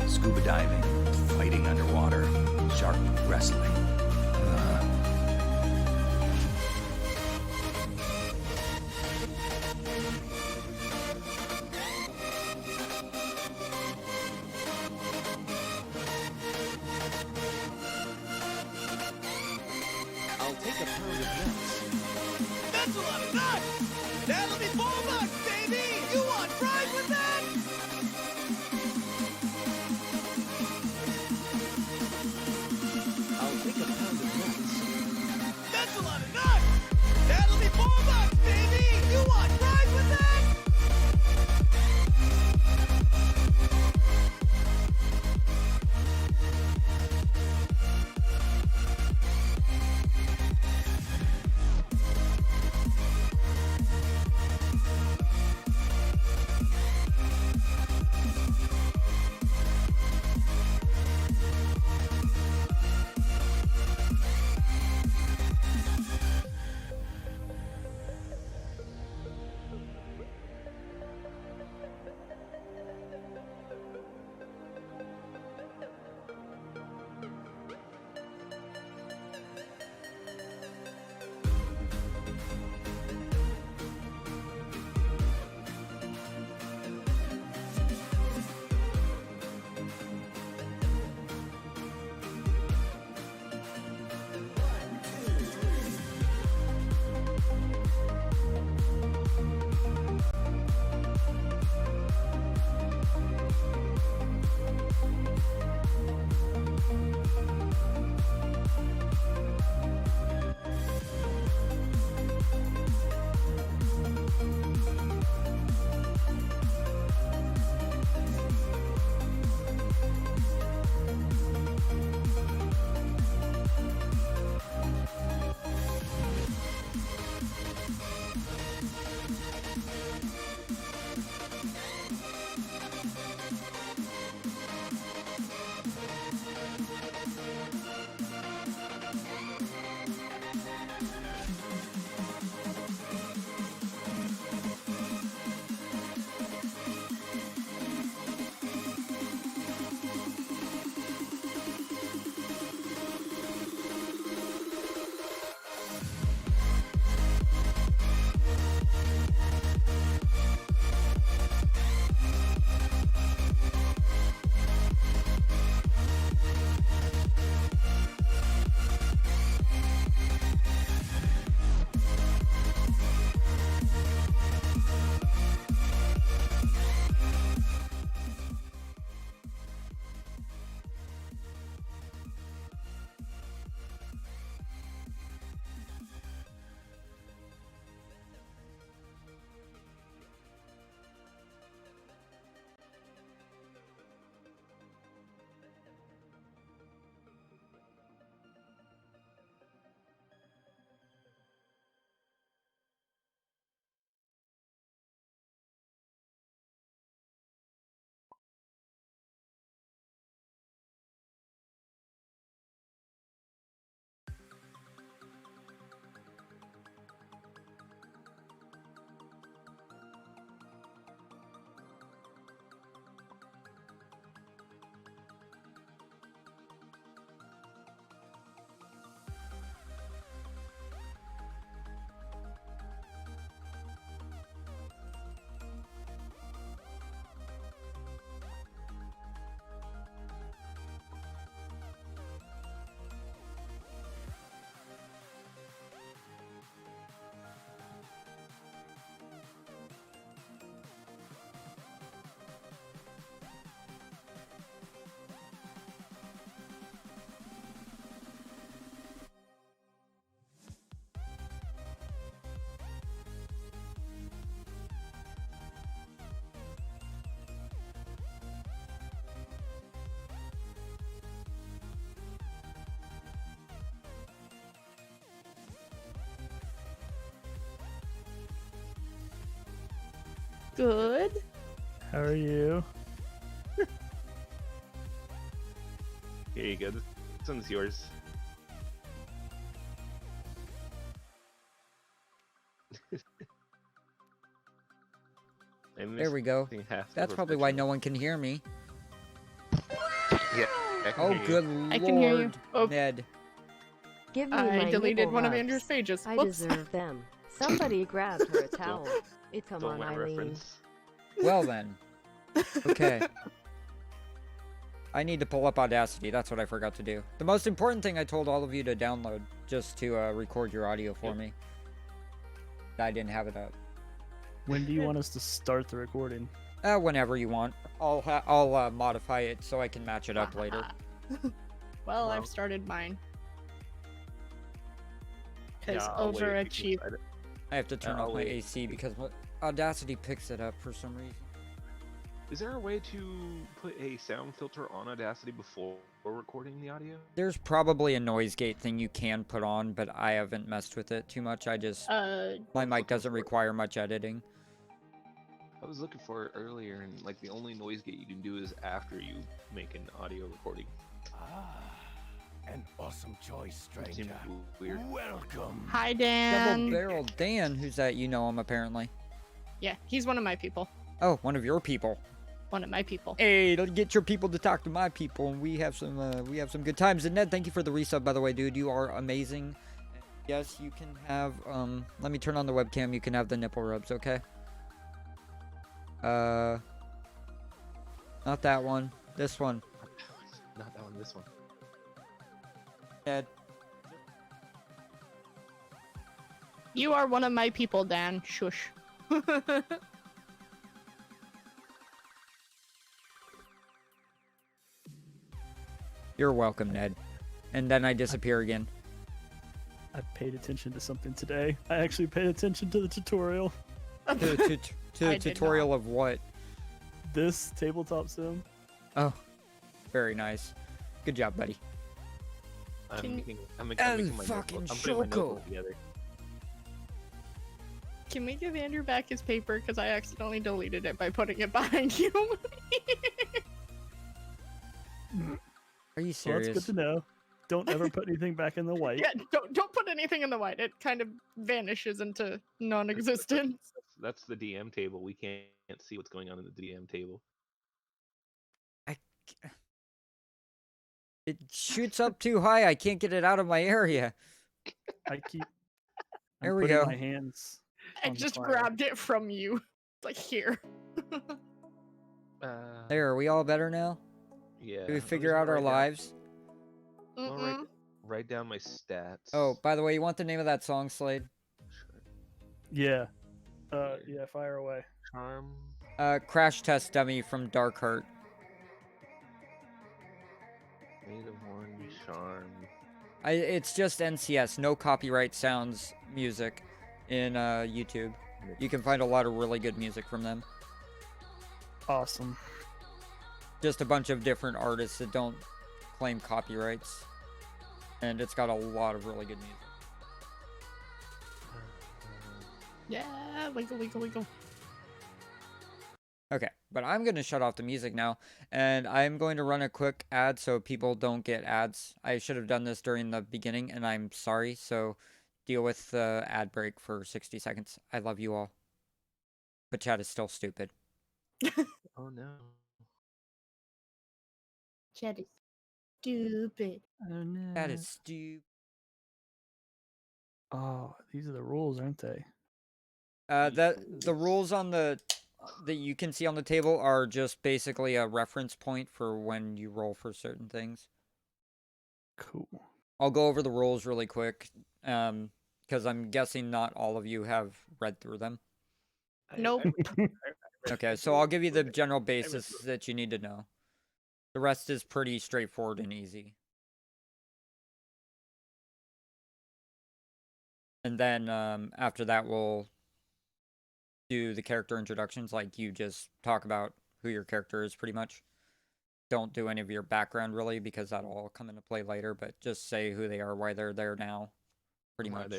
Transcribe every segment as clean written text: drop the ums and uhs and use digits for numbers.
scuba diving, fighting underwater, shark wrestling. I'll take a pound of nuts. That's a lot of nuts! That'll be $4, baby! You want fries with that? I'll take a pound of nuts. That's a lot of nuts! That'll be $4, baby! You want fries with that? Good. How are you? Here you go. This one's yours. There we go. That's probably why no one can hear me. Yeah. I can Oh, hear you. good lord, I can hear you. Oh. Ned. Give me I my deleted nipple one of rubs. Andrew's pages. I Whoops. deserve them. Somebody grabbed her a towel. Come on, Don't Eileen. reference. Well then. Okay. I need to pull up Audacity. That's what I forgot to do. The most important thing I told all of you to download just to record your audio for me. I didn't have it up. When do you want us to start the recording? Whenever you want. I'll modify it so I can match it up later. Well, Wow. I've started mine. Because Yeah, I'll wait if you can overachieve. decide it. I have to turn I'll off my wait. AC because Audacity picks it up for some reason. Is there a way to put a sound filter on Audacity before recording the audio? There's probably a noise gate thing you can put on, but I haven't messed with it too much. My mic doesn't require much editing. I was looking for it earlier, and like the only noise gate you can do is after you make an audio recording. An awesome choice, It seemed stranger. weird. Welcome. Hi, Double Dan. Barrel Dan, who's that? You know him apparently. Yeah, he's one of my people. Oh, one of your people. One of my people. Hey, get your people to talk to my people, and we have some good times. And Ned, thank you for the resub, by the way, dude. You are amazing. Yes, you can have let me turn on the webcam. You can have the nipple rubs, okay? Not that one. This one. Not that one, this one. Ned. You are one of my people, Dan. Shush. You're welcome, Ned. And then I disappear again. I paid attention to something today. I actually paid attention to the tutorial. To I a did tutorial of what? This tabletop sim. Oh, very nice. Good job, buddy. I'm Can- making, I'm El making my fucking notebook. I'm putting my Choco. notebook together. Can we give Andrew back his paper? Because I accidentally deleted it by putting it behind you. Are you Well, serious? that's good to know. Don't ever put anything back in the white. Yeah, don't put anything in the white. It kind of vanishes into non-existence. That's the DM table. We can't see what's going on in the DM table. It shoots up too high. I can't get it out of my area. I keep. There I'm we putting go. my hands. I on the just fire. grabbed it from you. Like here. There, are we all better now? Yeah. Do we I'm figure just out gonna our write down- lives? I'm gonna Mm-mm. write down my stats. Oh, by the way, you want the name of that song, Slade? Sure. Yeah. Yeah. Fire away. Charm. Crash Test Dummy from Dark Heart. Made of one. Charm. It's just NCS, no copyright sounds music in YouTube. You can find a lot of really good music from them. Awesome. Just a bunch of different artists that don't claim copyrights. And it's got a lot of really good music. Yeah, wiggle, wiggle, wiggle. Okay, but I'm going to shut off the music now, and I'm going to run a quick ad so people don't get ads. I should have done this during the beginning, and I'm sorry, so deal with the ad break for 60 seconds. I love you all. But chat is still stupid. Oh no. Chat is stupid. Oh no. That is stupid. Oh, these are the rules, aren't they? The rules on that you can see on the table are just basically a reference point for when you roll for certain things. Cool. I'll go over the rules really quick, because I'm guessing not all of you have read through them. Nope. Okay, so I'll give you the general basis that you need to know. The rest is pretty straightforward and easy. And then after that, we'll do the character introductions, like you just talk about who your character is pretty much. Don't do any of your background really, because that'll all come into play later, but just say who they are, why they're there now, pretty much.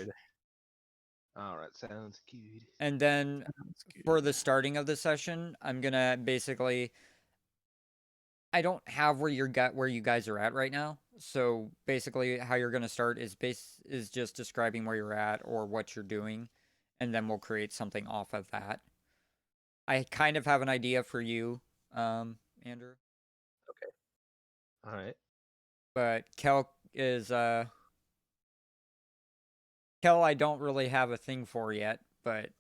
Alright, sounds good. And then Sounds good. for the starting of the session, I'm gonna basically, I don't have where you guys are at right now. So basically how you're gonna start is just describing where you're at or what you're doing, and then we'll create something off of that. I kind of have an idea for you, Andrew. All right. But Kel is Kel I don't really have a thing for yet, but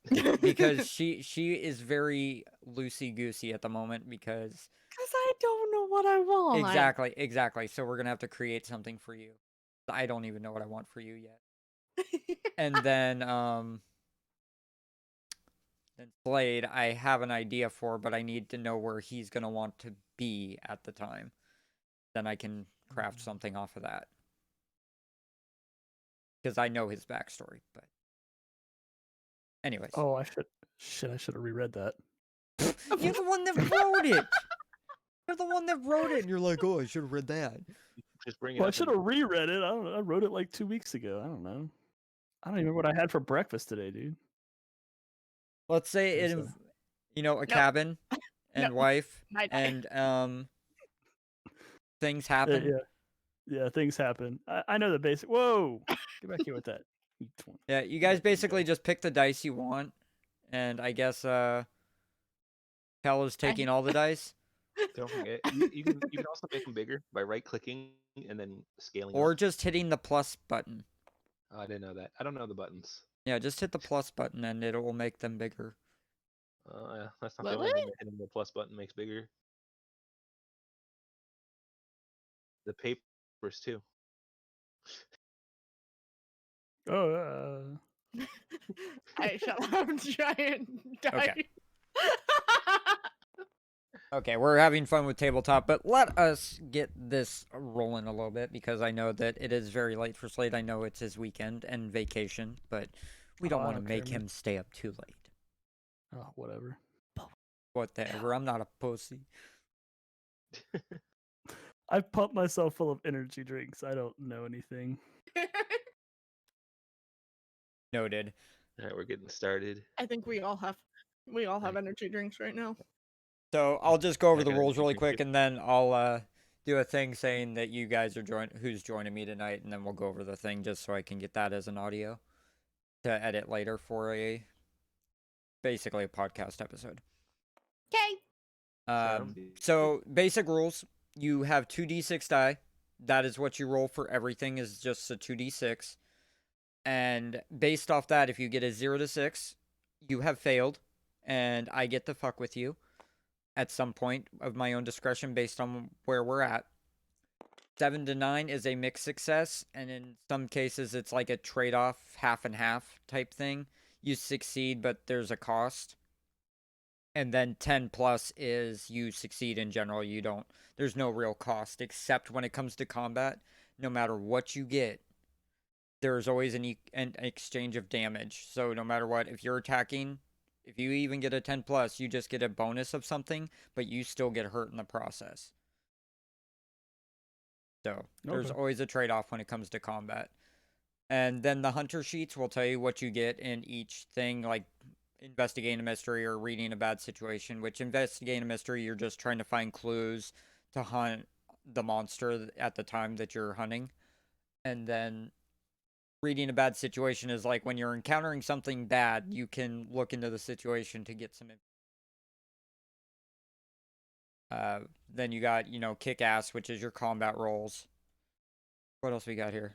because she is very loosey goosey at the moment because Because I don't know what I want. exactly. So we're gonna have to create something for you. I don't even know what I want for you yet. And then Slade, I have an idea for, but I need to know where he's gonna want to be at the time. Then I can craft something off of that. Because I know his backstory, but anyways. Oh, I should have reread that. You're the one that wrote it. You're the one that wrote it, and you're like, oh, I should have read that. Just bring it Well, I up. should have reread it. I don't know. I wrote it like 2 weeks ago. I don't know. I don't even remember what I had for breakfast today, dude. Let's say There's in, a Nope. cabin and Nope. wife Night. and things happen. Yeah, things happen. I know the basic. Whoa! Get back here with that. Yeah, you guys basically just pick the dice you want, and I guess Cal is taking all the dice, Don't forget, you can also make them bigger by right clicking and then scaling. or up. just hitting the plus button. Oh, I didn't know that. I don't know the buttons. Yeah, just hit the plus button, and it will make them bigger. Yeah, that's not the only thing that hitting the plus button makes bigger. The papers too. Oh, I shall have giant dice. Okay, we're having fun with tabletop, but let us get this rolling a little bit because I know that it is very late for Slade. I know it's his weekend and vacation, but we don't I want to don't care, make man. him stay up too late. oh, whatever. Whatever, I'm not a pussy. I've pumped myself full of energy drinks. I don't know anything. Noted. All right, we're getting started. I think we all have energy drinks right now. So I'll just go over I the got rules energy really drink quick, too. and then I'll do a thing saying that you guys are who's joining me tonight, and then we'll go over the thing just so I can get that as an audio to edit later for basically a podcast episode. Okay. So basic rules: you have 2d6 die. That is what you roll for everything. Is just a 2d6, and based off that, if you get a 0 to 6, you have failed, and I get to fuck with you at some point of my own discretion based on where we're at. 7 to 9 is a mixed success, and in some cases, it's like a trade off, half and half type thing. You succeed, but there's a cost. And then 10 plus is you succeed in general. There's no real cost, except when it comes to combat. No matter what you get, there's always an exchange of damage. So no matter what, if you're attacking, if you even get a 10 plus, you just get a bonus of something, but you still get hurt in the process. So there's always a trade-off when it comes to combat. And then the hunter sheets will tell you what you get in each thing, like investigating a mystery or reading a bad situation, which investigating a mystery, you're just trying to find clues to hunt the monster at the time that you're hunting. And then reading a bad situation is like when you're encountering something bad, you can look into the situation to get some then you got, kick ass, which is your combat rolls. What else we got here?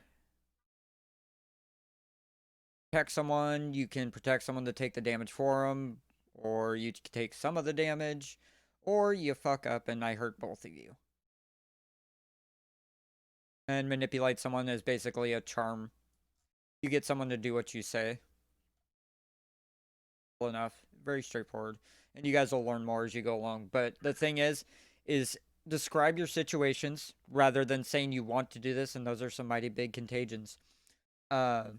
Protect someone, you can protect someone to take the damage for them, or you take some of the damage, or you fuck up and I hurt both of you. And manipulate someone is basically a charm. You get someone to do what you say. Simple enough. Very straightforward. And you guys will learn more as you go along. But the thing is describe your situations rather than saying you want to do this, and those are some mighty big contagions. Mighty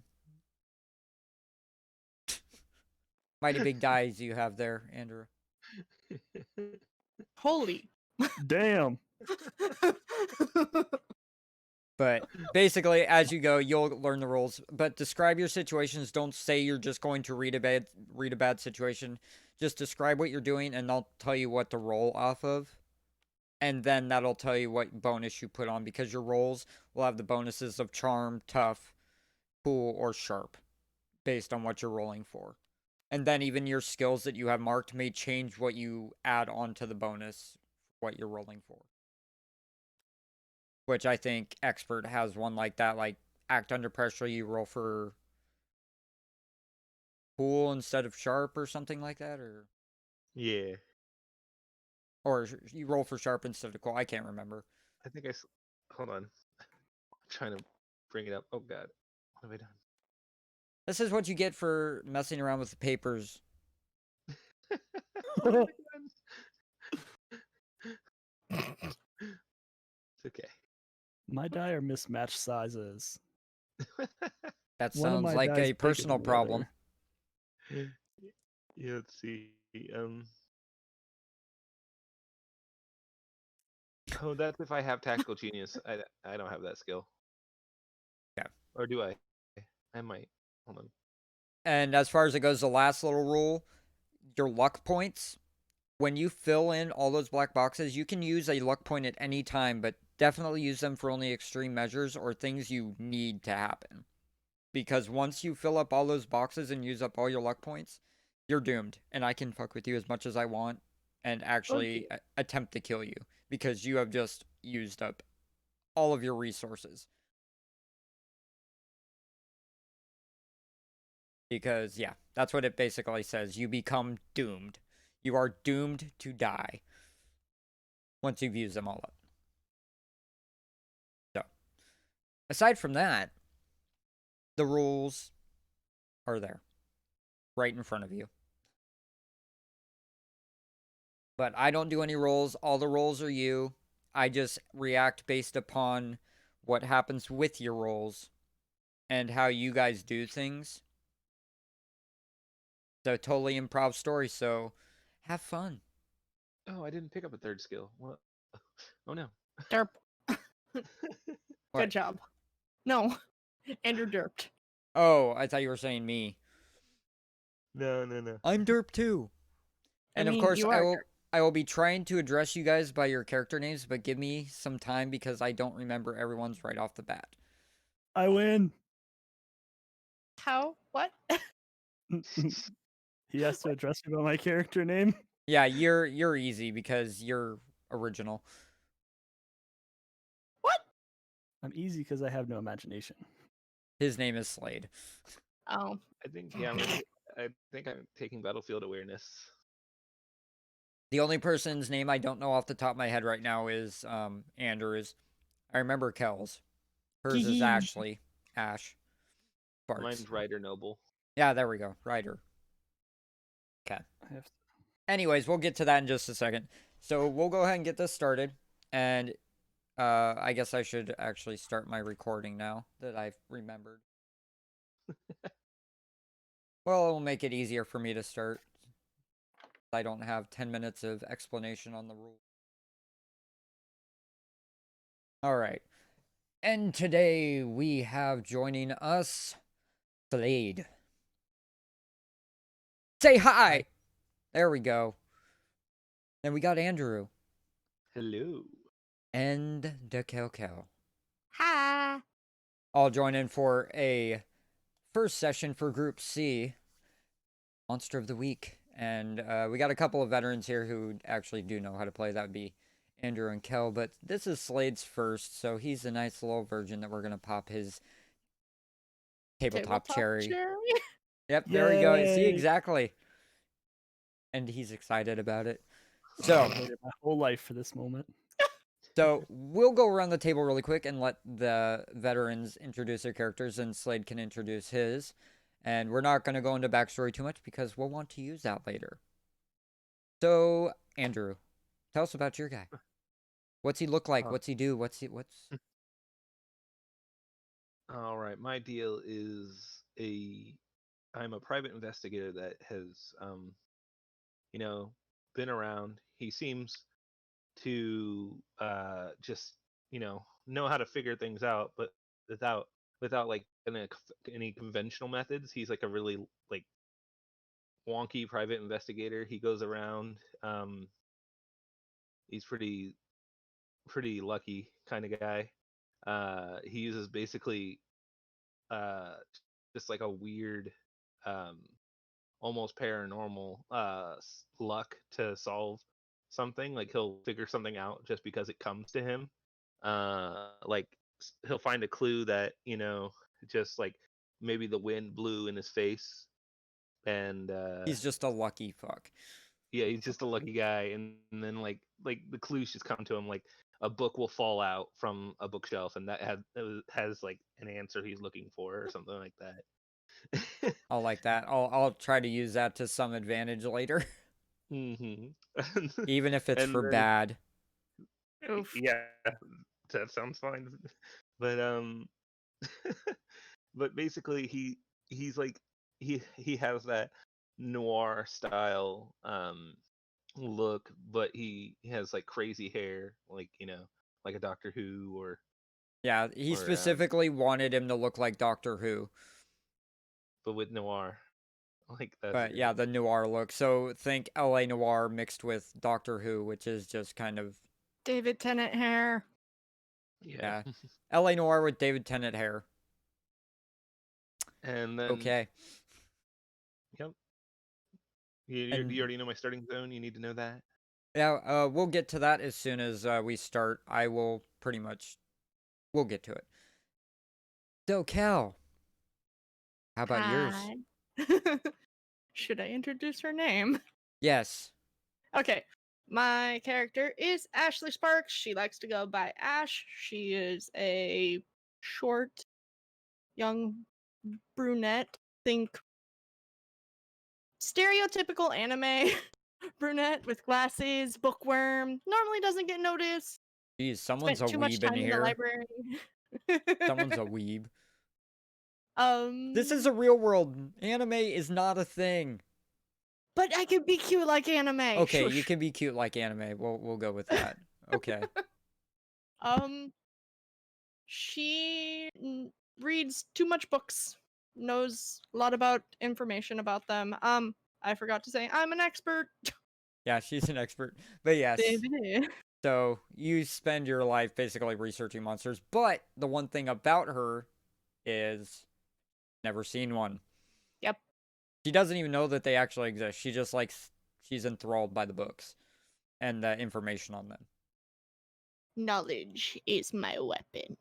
big dies you have there, Andrew. Holy. Damn. But basically, as you go, you'll learn the rules. But describe your situations. Don't say you're just going to read a bad situation. Just describe what you're doing, and I'll tell you what to roll off of. And then that'll tell you what bonus you put on, because your rolls will have the bonuses of charm, tough, cool, or sharp, based on what you're rolling for. And then even your skills that you have marked may change what you add onto the bonus, what you're rolling for. which I think expert has one like that. Like act under pressure, you roll for cool instead of sharp or something like that, Yeah. or you roll for sharp instead of cool. I can't remember. I think hold on. I'm trying to bring it up. Oh god. What have I done? This is what you get for messing around with the papers. What have I done? It's okay. My die are mismatched sizes. That One of sounds my like die's a bigger personal than the problem. other. Yeah, let's see. Oh, that's if I have tactical genius. I don't have that skill. Yeah. Or do I? I might. Hold on. And as far as it goes, the last little rule, your luck points. When you fill in all those black boxes, you can use a luck point at any time, but definitely use them for only extreme measures or things you need to happen. Because once you fill up all those boxes and use up all your luck points, you're doomed. And I can fuck with you as much as I want and actually attempt to kill you because you have just used up all of your resources. Because, yeah, that's what it basically says. You become doomed. You are doomed to die once you've used them all up. So, aside from that, the rules are there, right in front of you. But I don't do any rolls. All the rolls are you. I just react based upon what happens with your rolls and how you guys do things. So, totally improv story. So, have fun. Oh, I didn't pick up a third skill. What? Oh no. Derp. What? Good job. No. And you're derped. Oh, I thought you were saying me. No. I'm derp too. And I of mean, course, you I are will. I will be trying to address you guys by your character names, but give me some time because I don't remember everyone's right off the bat. I win. How? What? He has to address me by my character name. Yeah, you're easy because you're original. What? I'm easy because I have no imagination. His name is Slade. Oh. I think I think I'm taking battlefield awareness. The only person's name I don't know off the top of my head right now is Andrews. I remember Kel's. Hers is Ashley. Ash. Bart's. Mine's Ryder Noble. Yeah, there we go. Ryder. Okay. I have to... Anyways, we'll get to that in just a second. So we'll go ahead and get this started. And I guess I should actually start my recording now that I've remembered. Well, it'll make it easier for me to start. I don't have 10 minutes of explanation on the rule. Alright. And today we have joining us Slade. Say hi! There we go. And we got Andrew. Hello. And the Kel. Hi. All join in for a first session for Group C, Monster of the Week. And we got a couple of veterans here who actually do know how to play. That would be Andrew and Kel. But this is Slade's first, so he's a nice little virgin that we're going to pop his tabletop cherry. Yep, there we go. See, Yay. exactly. And he's excited about it. So, I waited my whole life for this moment. So we'll go around the table really quick and let the veterans introduce their characters, and Slade can introduce his. And we're not going to go into backstory too much because we'll want to use that later. So, Andrew, tell us about your guy. What's he look like? What's he do? What's All right, my deal is I'm a private investigator that has been around. He seems to just know how to figure things out, but without like any conventional methods. He's like a really like wonky private investigator. He goes around. He's pretty lucky kind of guy. He uses basically just like a weird almost paranormal luck to solve something. Like he'll figure something out just because it comes to him. like he'll find a clue that just like maybe the wind blew in his face, and He's just a lucky fuck. yeah, he's just a lucky guy, and then like the clues just come to him, like a book will fall out from a bookshelf, and that has like an answer he's looking for or something like that. I'll like that. I'll try to use that to some advantage later, hmm even if it's And for then, bad. Oof. yeah, that sounds fine. But but basically he's like he has that noir style look, but he has like crazy hair, like like a Doctor Who Yeah, he or specifically wanted him to look like Doctor Who. but with noir. Like that's But yeah, the noir look. So think LA Noir mixed with Doctor Who, which is just kind of David Tennant hair. yeah. LA Noir with David Tennant hair. And then Okay. yep. You already know my starting zone. You need to know that. Yeah, we'll get to that as soon as we start. We'll get to it. So, Cal, how about yours? Hi. Should I introduce her name? Yes. Okay. My character is Ashley Sparks. She likes to go by Ash. She is a short, young brunette. Think stereotypical anime brunette with glasses, bookworm. Normally doesn't get noticed. Geez, someone's Spent a too much weeb in time in the here. library. Someone's a weeb. This is Um, a real world. Anime is not a thing. but I could be cute like anime. Okay, you Shush. can be cute like anime. We'll go with that. Okay. She reads too much books, knows a lot about information about them. I forgot to say I'm an expert. Yeah, she's an expert. But yes. Baby. So you spend your life basically researching monsters, but the one thing about her is never seen one. Yep. She doesn't even know that they actually exist. She just she's enthralled by the books and the information on them. Knowledge is my weapon.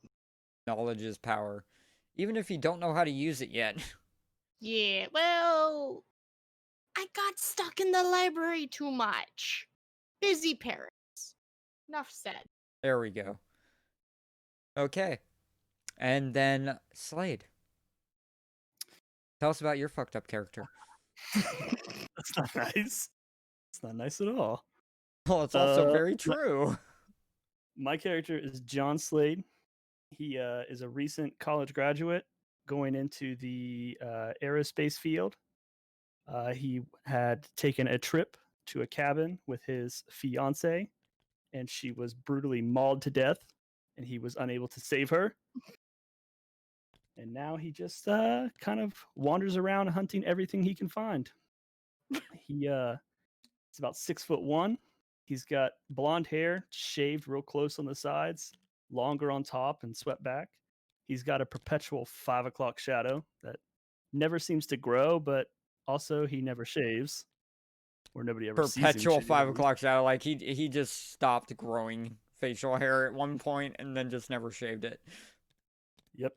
Knowledge is power, even if you don't know how to use it yet. Yeah, well, I got stuck in the library too much. Busy parents. Enough said. There we go. Okay. And then Slade. Tell us about your fucked up character. That's not nice. It's not nice at all. Well, it's also very my- true. My character is John Slade. He is a recent college graduate going into the aerospace field. He had taken a trip to a cabin with his fiance, and she was brutally mauled to death, and he was unable to save her. And now he just kind of wanders around hunting everything he can find. He is about 6'1". He's got blonde hair, shaved real close on the sides, longer on top and swept back. He's got a perpetual 5 o'clock shadow that never seems to grow, but also he never shaves, or nobody ever sees him Perpetual shave, 5 at least. o'clock shadow. Like he just stopped growing facial hair at one point and then just never shaved it. Yep.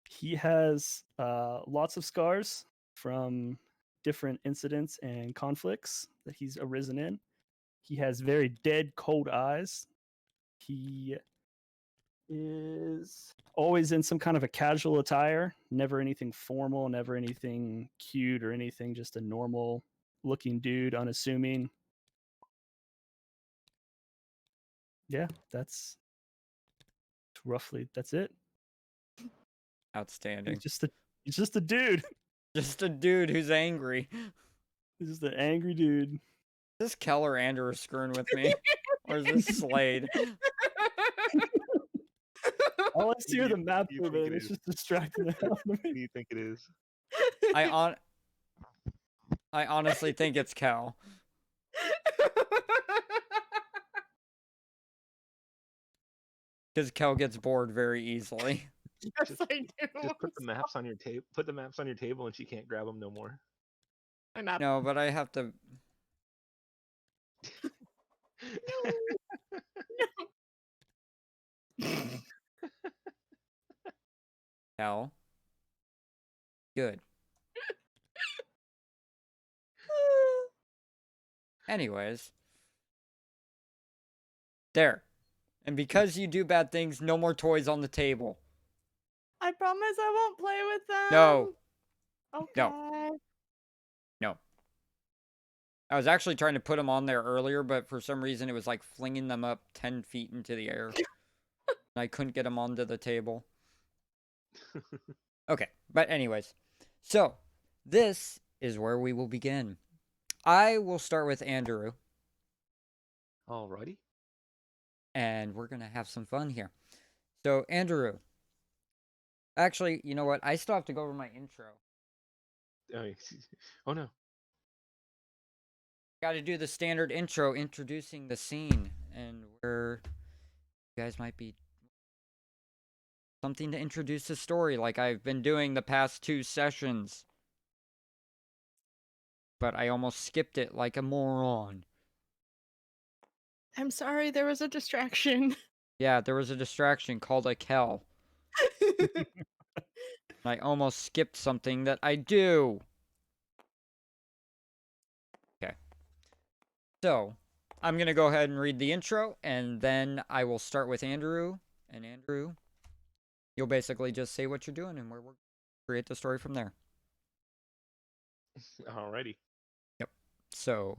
He has lots of scars from different incidents and conflicts that he's arisen in. He has very dead, cold eyes. He is always in some kind of a casual attire, never anything formal, never anything cute or anything, just a normal looking dude, unassuming. Yeah, that's that's it. Outstanding. He's just a dude. Just a dude who's angry. He's just an angry dude. Is this Keller Andrew screwing with me? Or is this Slade? All I see are the map you of think it. it It's is? just distracting the hell out of Who do me. you think it is? I honestly think it's Cal. Because Cal gets bored very easily. Yes, I do. Just put the maps on your table. Put the maps on your table, and she can't grab them no more. I'm up. No, but I have to. Hell. Good. Anyways. There. And because you do bad things, no more toys on the table. I promise I won't play with them. No. Okay. No. I was actually trying to put them on there earlier, but for some reason it was like flinging them up 10 feet into the air. And I couldn't get them onto the table. Okay, but anyways. So, this is where we will begin. I will start with Andrew. Alrighty. And we're going to have some fun here. So, Andrew. Actually, you know what? I still have to go over my intro. Oh no. Got to do the standard intro introducing the scene and where you guys might be something to introduce the story like I've been doing the past 2 sessions. But I almost skipped it like a moron. I'm sorry, there was a distraction. Yeah, there was a distraction called a Kel. I almost skipped something that I do. Okay. So, I'm going to go ahead and read the intro, and then I will start with Andrew. And Andrew, you'll basically just say what you're doing, and we'll create the story from there. Alrighty. Yep. So,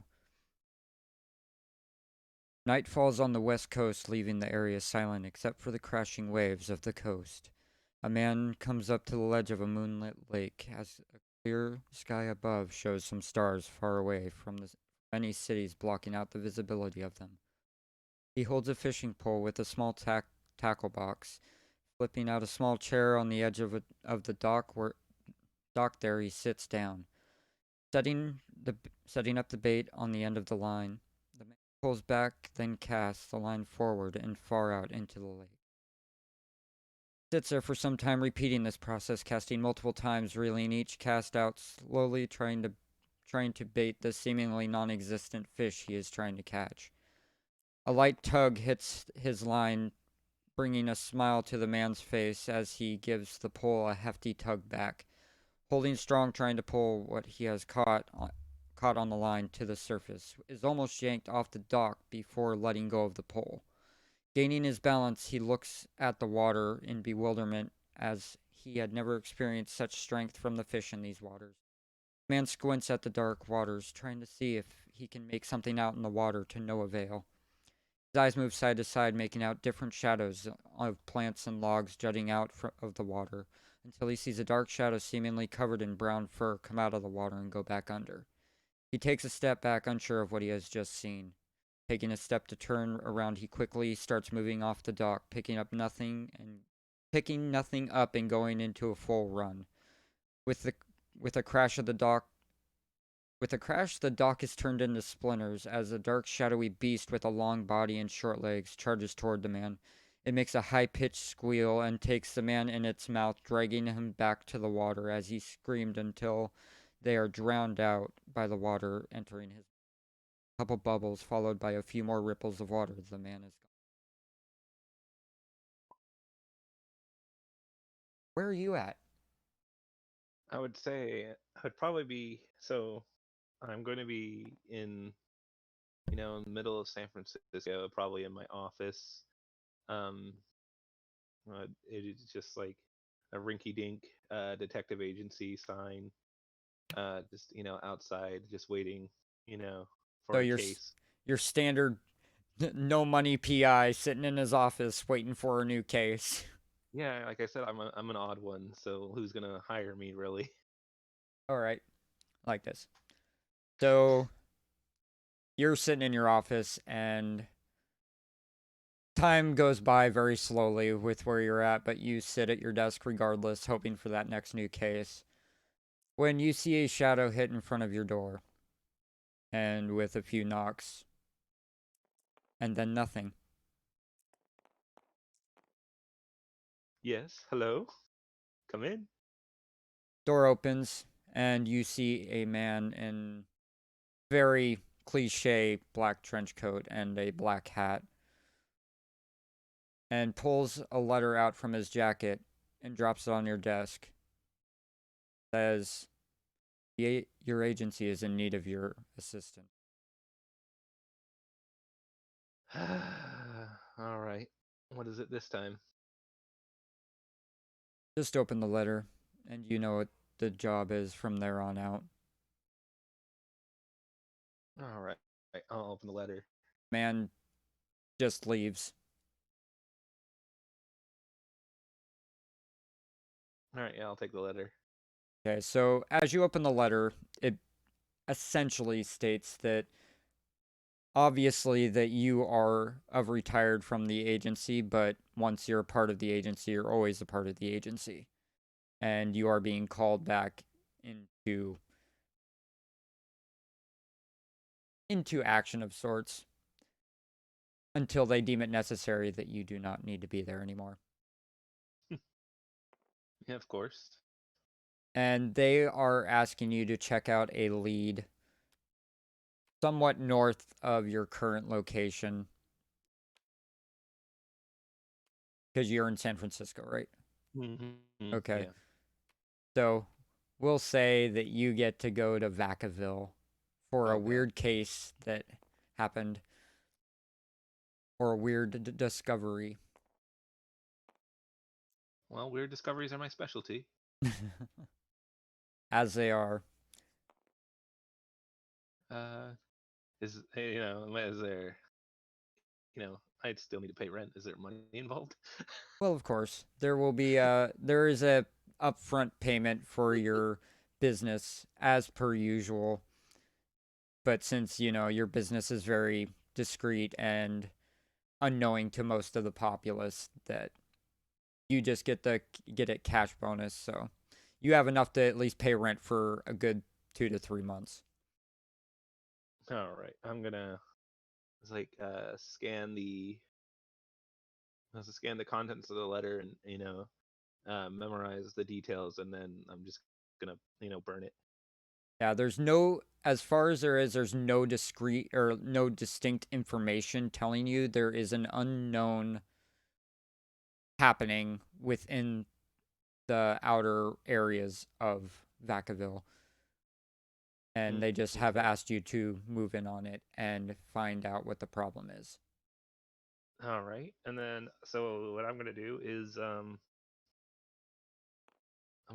night falls on the west coast, leaving the area silent except for the crashing waves of the coast. A man comes up to the ledge of a moonlit lake as a clear sky above shows some stars far away from the many cities blocking out the visibility of them. He holds a fishing pole with a small tackle box. Flipping out a small chair on the edge of the dock there, he sits down. Setting up the bait on the end of the line. The man pulls back, then casts the line forward and far out into the lake. Sits there for some time, repeating this process, casting multiple times, reeling each cast out slowly, trying to bait the seemingly non-existent fish he is trying to catch. A light tug hits his line, bringing a smile to the man's face as he gives the pole a hefty tug back. Holding strong, trying to pull what he has caught on the line to the surface, is almost yanked off the dock before letting go of the pole. Gaining his balance, he looks at the water in bewilderment, as he had never experienced such strength from the fish in these waters. The man squints at the dark waters, trying to see if he can make something out in the water, to no avail. His eyes move side to side, making out different shadows of plants and logs jutting out of the water, until he sees a dark shadow seemingly covered in brown fur come out of the water and go back under. He takes a step back, unsure of what he has just seen. Taking a step to turn around, he quickly starts moving off the dock, picking nothing up and going into a full run. With a crash, the dock is turned into splinters as a dark, shadowy beast with a long body and short legs charges toward the man. It makes a high-pitched squeal and takes the man in its mouth, dragging him back to the water as he screamed until they are drowned out by the water entering his. A couple bubbles, followed by a few more ripples of water. The man is gone. Where are you at? I would say I would probably be so. I'm going to be in the middle of San Francisco, probably in my office. Um, it is just like a rinky-dink detective agency sign. Just outside, just waiting, for So a case. your standard no money PI sitting in his office waiting for a new case. Yeah, like I said, I'm an odd one, so who's gonna hire me really? All right, like this. So you're sitting in your office and time goes by very slowly with where you're at, but you sit at your desk regardless, hoping for that next new case. When you see a shadow hit in front of your door, and with a few knocks, and then nothing. Yes, hello, come in. Door opens, and you see a man in very cliche black trench coat and a black hat. and pulls a letter out from his jacket and drops it on your desk. Says, your agency is in need of your assistance. All right. What is it this time? Just open the letter, and you know what the job is from there on out. All right. I'll open the letter. Man just leaves. All right. Yeah, I'll take the letter. Okay, so as you open the letter, it essentially states that obviously that you are retired from the agency, but once you're a part of the agency, you're always a part of the agency. And you are being called back into action of sorts until they deem it necessary that you do not need to be there anymore. Yeah, of course. And they are asking you to check out a lead somewhat north of your current location. Because you're in San Francisco, right? Mm-hmm. Okay. Yeah. So we'll say that you get to go to Vacaville for a Okay. weird case that happened or a weird discovery. Well, weird discoveries are my specialty. As they are. Is there? I'd still need to pay rent. Is there money involved? Well, of course, there will be there is a upfront payment for your business as per usual. But since, your business is very discreet and unknowing to most of the populace, that you just get it cash bonus, so you have enough to at least pay rent for a good 2 to 3 months. All right. I'm gonna scan the contents of the letter and memorize the details, and then I'm just gonna burn it. Yeah, as far as there's no discrete or no distinct information telling you there is an unknown happening within the outer areas of Vacaville. And they just have asked you to move in on it and find out what the problem is. All right. And then so what I'm gonna do is I'm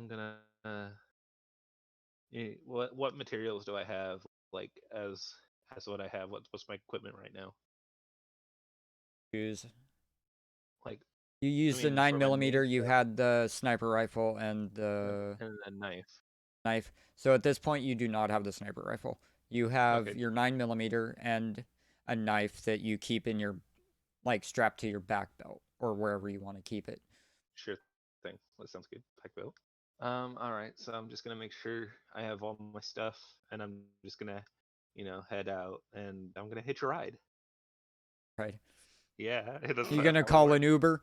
gonna what materials do I have, like as what I have? What's my equipment right now? Use Like, You used the for my main 9mm, you stuff had the sniper rifle and the and a knife. knife. So at this point, you do not have the sniper rifle. You have Okay. your 9mm and a knife that you keep in your, strapped to your back belt or wherever you want to keep it. Sure thing. That sounds good. Pack bill. All right. So I'm just gonna make sure I have all my stuff, and I'm just gonna, head out, and I'm gonna hitch a ride. Right. Yeah, that's You how gonna it call works. an Uber?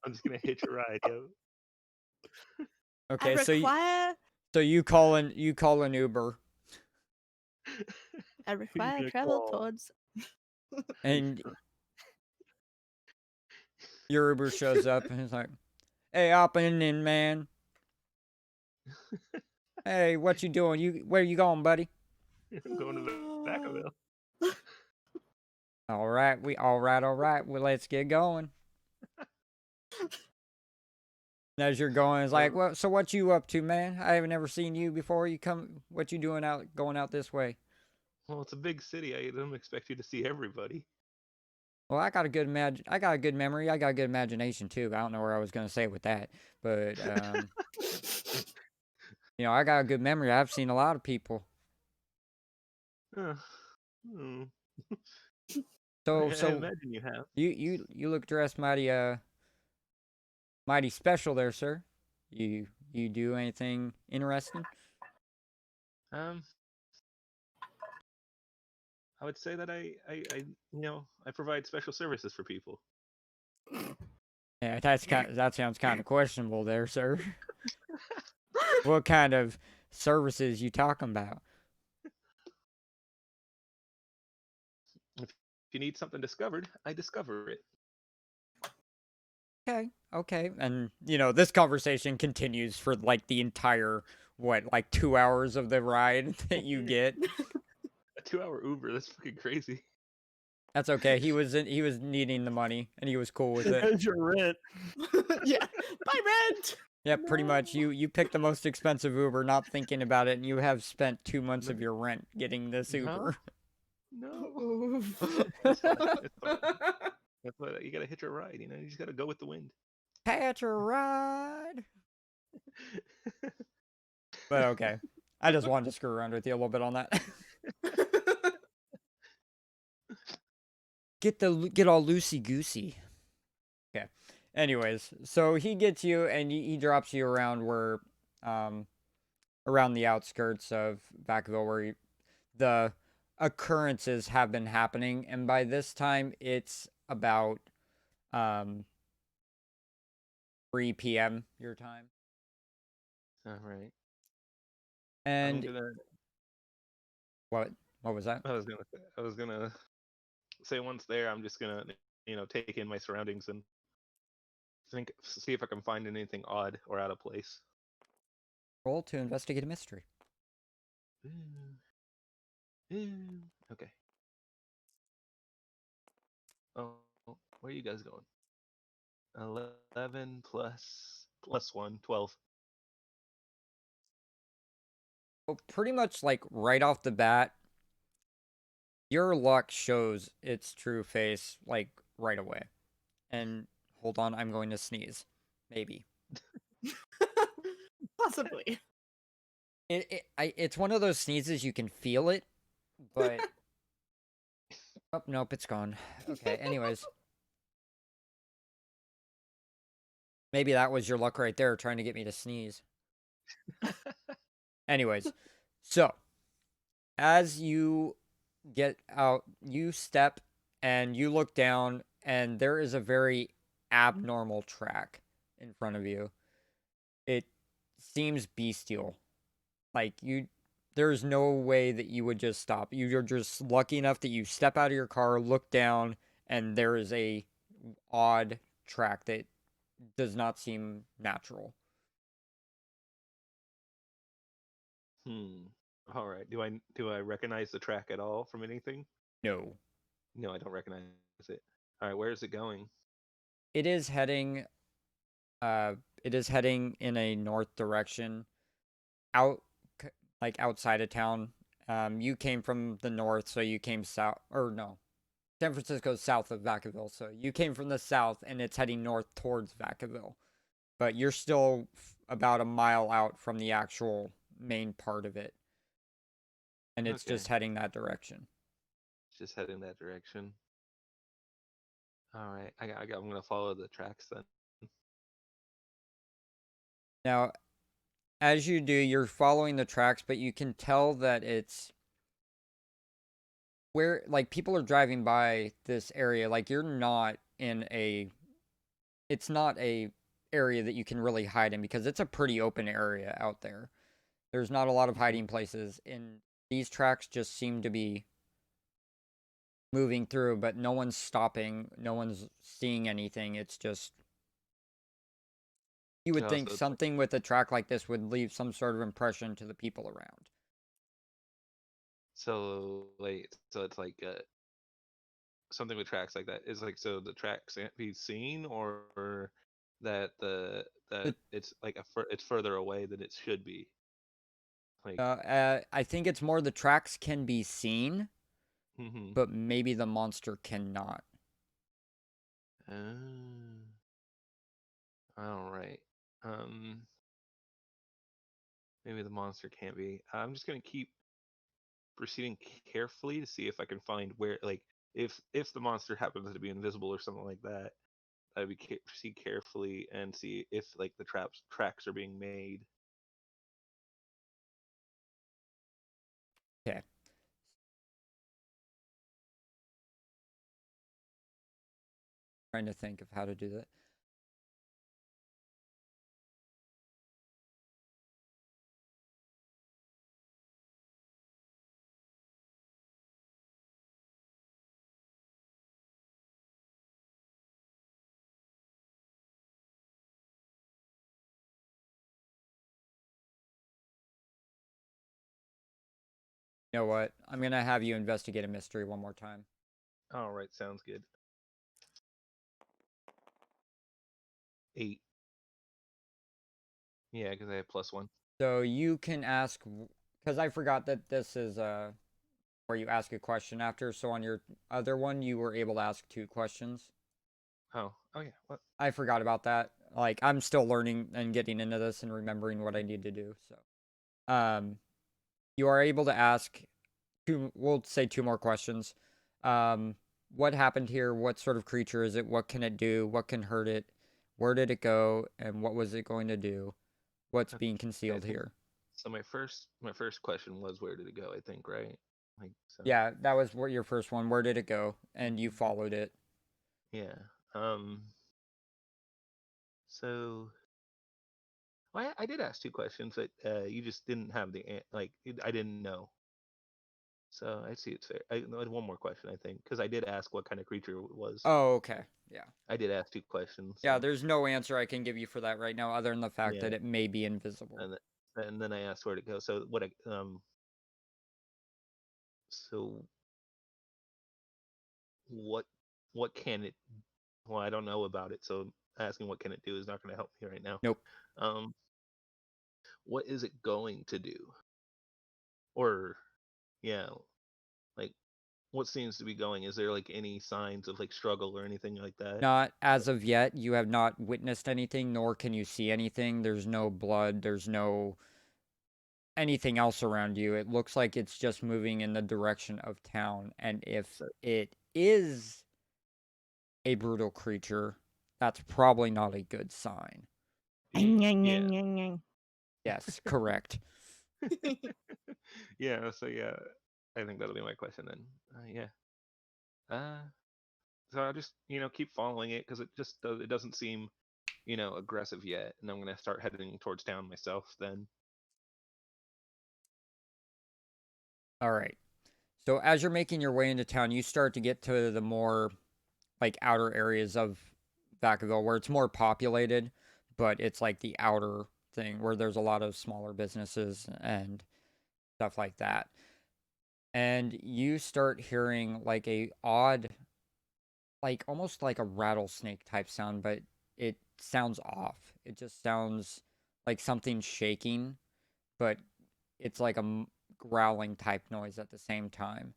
I'm just gonna hitch a ride, yo. Okay, I require so you call an Uber, I Who you require gonna travel call? towards and your Uber shows up and he's like, "Hey, hopping in, man. Hey, what you doing? Where you going, buddy?" I'm going to Vacaville. All right, all right. Well, let's get going. And as you're going, it's like, well, so what you up to, man? I haven't ever seen you before. What you doing going out this way? Well, it's a big city. I don't expect you to see everybody. Well, I got a good memory. I got a good imagination too. I don't know where I was gonna say with that, but I got a good memory. I've seen a lot of people. Hmm. So, I imagine you have. you look dressed mighty special there, sir. You do anything interesting? Um, I would say that I provide special services for people. Yeah, that sounds kind of questionable there, sir. What kind of services you talking about? If you need something discovered, I discover it. Okay. And, this conversation continues for, like, the entire, 2 hours of the ride that you get? A 2-hour Uber. That's fucking crazy. That's okay. He was needing the money, and he was cool with it. There's your rent. Yeah. Bye, rent. Yep, pretty much. You picked the most expensive Uber, not thinking about it, and you have spent 2 months of your rent getting this Uber. No. It's fine. It's fine. That's what you gotta hitch a ride. You just gotta go with the wind. Catch a ride. But okay. I just wanted to screw around with you a little bit on that. Get all loosey goosey. Okay. Anyways, so he gets you and he drops you around where, around the outskirts of Vacaville, where the occurrences have been happening, and by this time it's about 3 p.m. your time. All right. And what was that? I was gonna say once there, I'm just gonna take in my surroundings and see if I can find anything odd or out of place. Roll to investigate a mystery. Okay. Oh, where are you guys going? 11 plus 1, 12. Well, pretty much like right off the bat, your luck shows its true face like right away. And hold on, I'm going to sneeze. Maybe. Possibly. It's one of those sneezes you can feel it, but oh nope, it's gone. Okay, anyways. Maybe that was your luck right there, trying to get me to sneeze. Anyways, so as you get out, you step and you look down, and there is a very abnormal track in front of you. It seems bestial. Like there's no way that you would just stop. You're just lucky enough that you step out of your car, look down, and there is a odd track that does not seem natural. All right. Do I recognize the track at all from anything? No. No, I don't recognize it. All right, where is it going? It is heading in a north direction, outside of town. You came from the north, so you came south, or no, San Francisco's south of Vacaville, so you came from the south, and it's heading north towards Vacaville. But you're still about a mile out from the actual main part of it, and it's Okay. just heading that direction. It's just heading that direction. All right, I'm gonna follow the tracks then. Now, as you do, you're following the tracks, but you can tell that it's where, like, people are driving by this area. Like, you're not it's not a area that you can really hide in, because it's a pretty open area out there. There's not a lot of hiding places, and these tracks just seem to be moving through, but no one's stopping, no one's seeing anything. It's just, you would think So it's something with a track like this would leave some sort of impression to the people around. so it's like something with tracks like that is like, so the tracks can't be seen, or that it's like it's further away than it should be. Like, I think it's more the tracks can be seen, mm-hmm. but maybe the monster cannot. All right. Maybe the monster can't be. I'm just gonna keep proceeding carefully to see if I can find where, like, if the monster happens to be invisible or something like that. I'd proceed carefully and see if, like, the tracks are being made. Okay. Trying to think of how to do that. You know what? I'm gonna have you investigate a mystery one more time. All right, sounds good. 8. Yeah, because I have +1. So you can ask, because I forgot that this is where you ask a question after. So on your other one, you were able to ask 2 questions. Oh yeah. What? I forgot about that. Like I'm still learning and getting into this and remembering what I need to do. So, you are able to ask 2. We'll say 2 more questions. What happened here? What sort of creature is it? What can it do? What can hurt it? Where did it go? And what was it going to do? What's being I concealed think here? so. My first question was where did it go? I think, right? Like so. Yeah, that was what your first one. Where did it go? And you followed it. Yeah. So well, I did ask 2 questions, but you just didn't have I didn't know. So I see it's fair. I had one more question, I think, because I did ask what kind of creature it was. Oh, okay. Yeah. I did ask 2 questions. Yeah, So there's no answer I can give you for that right now other than the fact yeah, that it may be invisible. and then I asked where to go. So so what what can it? Well, I don't know about it, so asking what can it do is not going to help me right now. Nope. Um, what is it going to do? Or yeah, like what seems to be going? Is there like any signs of like struggle or anything like that? Not as of yet. You have not witnessed anything, nor can you see anything. There's no blood. There's no anything else around you. It looks like it's just moving in the direction of town. And if So, it is a brutal creature, that's probably not a good sign. yeah. Yes, correct. Yeah. So yeah, I think that'll be my question then. Yeah. Uh, so I'll just keep following it because it doesn't seem aggressive yet, and I'm gonna start heading towards town myself then. All right. So as you're making your way into town, you start to get to the more like outer areas of Vacaville where it's more populated, but it's like the outer thing where there's a lot of smaller businesses and stuff like that. And you start hearing like a odd, like almost like a rattlesnake type sound, but it sounds off. It just sounds like something shaking, but it's like a growling type noise at the same time.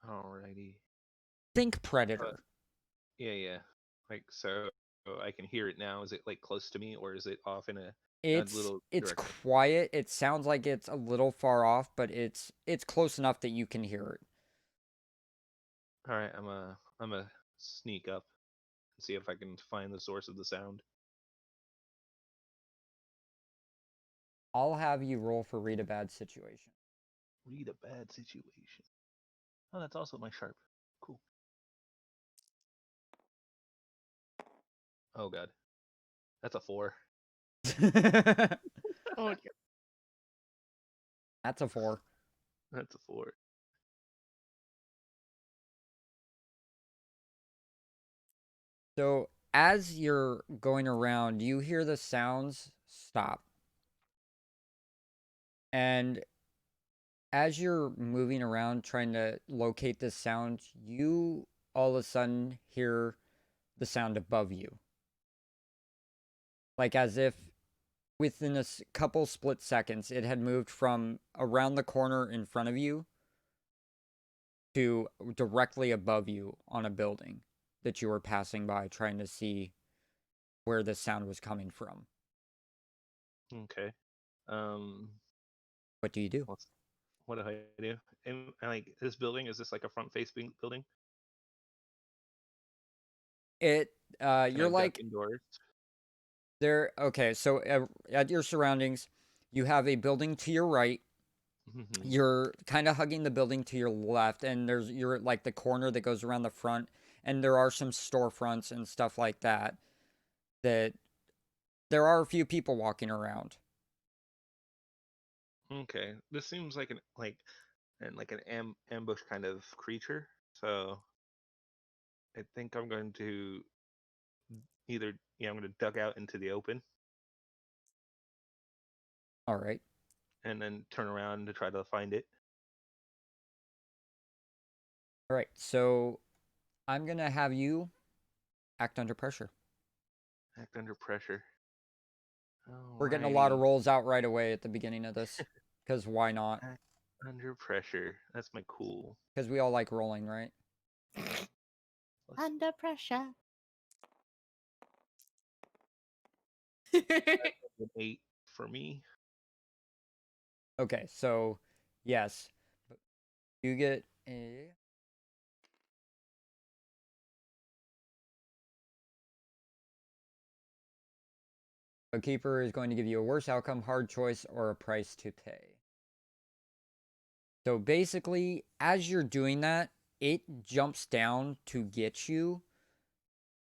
Alrighty. Think Uh, predator. yeah. Like so, I can hear it now. Is it like close to me, or is it off in a It's little it's direction? quiet. It sounds like it's a little far off, but it's close enough that you can hear it. All right, I'm a sneak up and see if I can find the source of the sound. I'll have you roll for read a bad situation. Read a bad situation. Oh, that's also my sharp. Cool. Oh god, that's a 4. Oh dear. That's a 4. That's a 4. So as you're going around, you hear the sounds stop. And as you're moving around trying to locate this sound, you all of a sudden hear the sound above you. Like as if within a couple split seconds, it had moved from around the corner in front of you to directly above you on a building that you were passing by trying to see where the sound was coming from. Okay. Um, What do you do? what do I do? And like this building, is this like a front facing building? It Can I you're duck like indoors? there. Okay, so at your surroundings, you have a building to your right. Mhm. You're kind of hugging the building to your left, and you're like the corner that goes around the front, and there are some storefronts and stuff like that. That there are a few people walking around. Okay, this seems like an ambush kind of creature. So I think I'm going to I'm going to duck out into the open, All right. and then turn around to try to find it. All right, so I'm gonna have you act under pressure. Act under pressure. We're getting a lot of Alrighty. rolls out right away at the beginning of this, because why not? Act under pressure. That's my cool. Because we all like rolling, right? Under pressure. An 8 for me. Okay, so yes, you get a. A keeper is going to give you a worse outcome, hard choice, or a price to pay. So basically, as you're doing that, it jumps down to get you,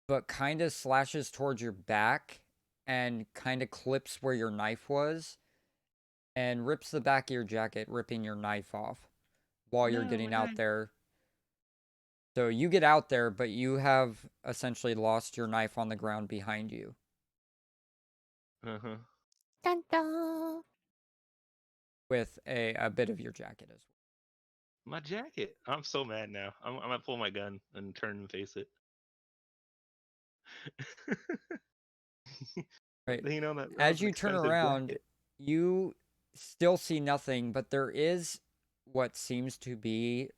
but kind of slashes towards your back and kind of clips where your knife was and rips the back of your jacket, ripping your knife off while you're getting out there. So you get out there, but you have essentially lost your knife on the ground behind you. Uh-huh. Dun, dun. With a bit of your jacket as well. My jacket. I'm so mad now. I'm gonna pull my gun and turn and face it. Right. You know that As was an you turn expensive around, jacket. you still see nothing, but there is what seems to be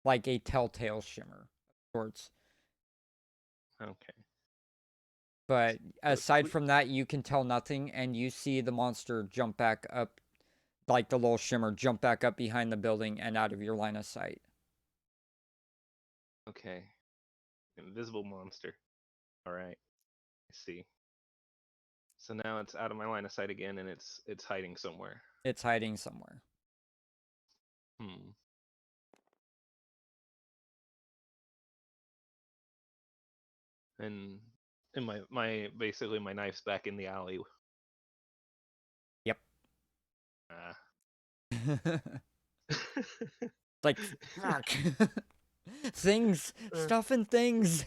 like a telltale shimmer of sorts. Okay. But aside from that, you can tell nothing, and you see the monster jump back up, like the little shimmer jump back up behind the building and out of your line of sight. Okay. Invisible monster. Alright. I see. So now it's out of my line of sight again, and it's hiding somewhere. It's hiding somewhere. And my basically my knife's back in the alley. Yep. Ah. Like, fuck. Things, stuff and things.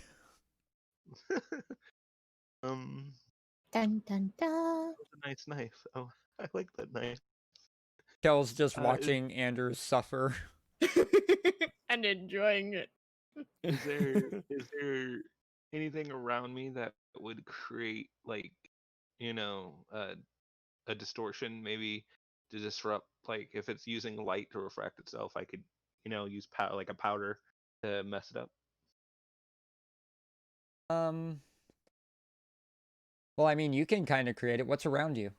Dun, dun, dun. That's a nice knife. Oh, I like that knife. Kel's just watching Andrew suffer. And enjoying it. Is there anything around me that would create like, you know, a distortion maybe to disrupt, like if it's using light to refract itself, I could, use like a powder to mess it up. Well, I mean, you can kind of create it. What's around you?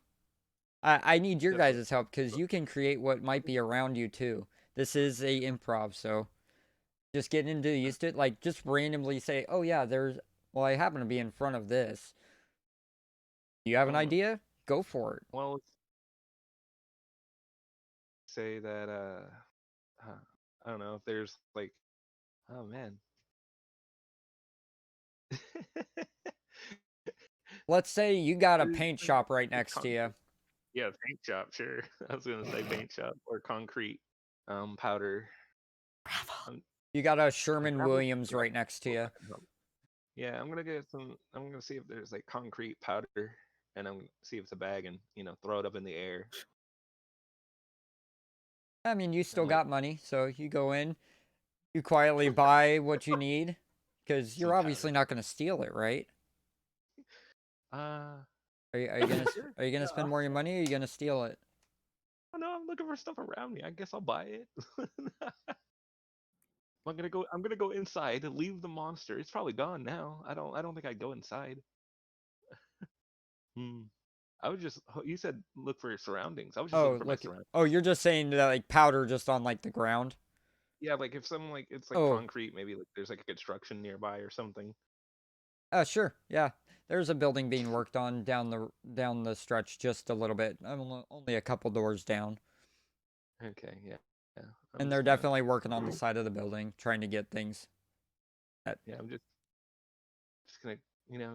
I need your guys' help because you can create what might be around you too. This is a improv, so just get into used to it. Like, just randomly say, "Oh yeah, well, I happen to be in front of this. Do you have an idea? Go for it." Well, say that I don't know if there's like, oh man. Let's say you got a paint shop right next to you. Yeah, paint shop, sure. I was gonna say paint shop or concrete powder. Bravo. You got a Sherman-Williams right next to you. Yeah, I'm gonna see if there's like concrete powder, and I'm gonna see if it's a bag, and throw it up in the air. I mean, you still got money, so you go in, you quietly buy what you need, because you're obviously not gonna steal it, right? Are you gonna spend more of your money, or are you gonna steal it? Oh no, I'm looking for stuff around me. I guess I'll buy it. I'm gonna go inside, leave the monster. It's probably gone now. I don't think I'd go inside. I would just, you said look for your surroundings. I was just looking for my surroundings. Oh, you're just saying that, like, powder just on, like, the ground? Yeah, like if some, like, it's like concrete, maybe like there's like a construction nearby or something. Sure, yeah. There's a building being worked on down the stretch just a little bit. Only a couple doors down. Okay, yeah. And they're definitely working on the side of the building, trying to get things. Yeah, I'm just gonna,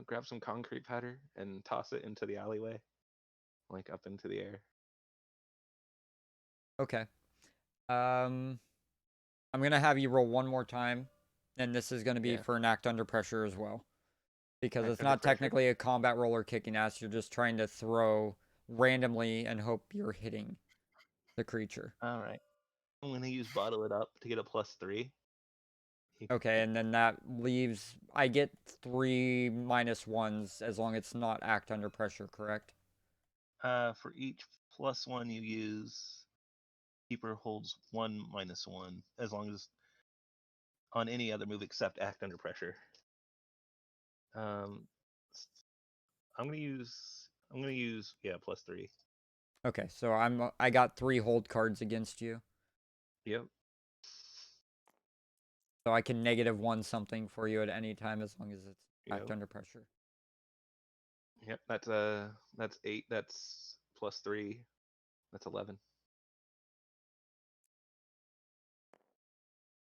grab some concrete powder and toss it into the alleyway, like up into the air. Okay. I'm gonna have you roll one more time, and this is gonna be for an act under pressure as well, because it's not technically a combat roll or kicking ass. You're just trying to throw randomly and hope you're hitting the creature. All right. I'm gonna use bottle it up to get a +3. Okay, and then that leaves... I get 3 -1s as long as it's not act under pressure, correct? For each +1 you use, keeper holds 1 -1 as long as on any other move except act under pressure. I'm gonna use +3. Okay, so I got 3 hold cards against you. Yep. So I can -1 something for you at any time as long as it's act Yep. under pressure. Yep. That's 8. That's +3. That's 11.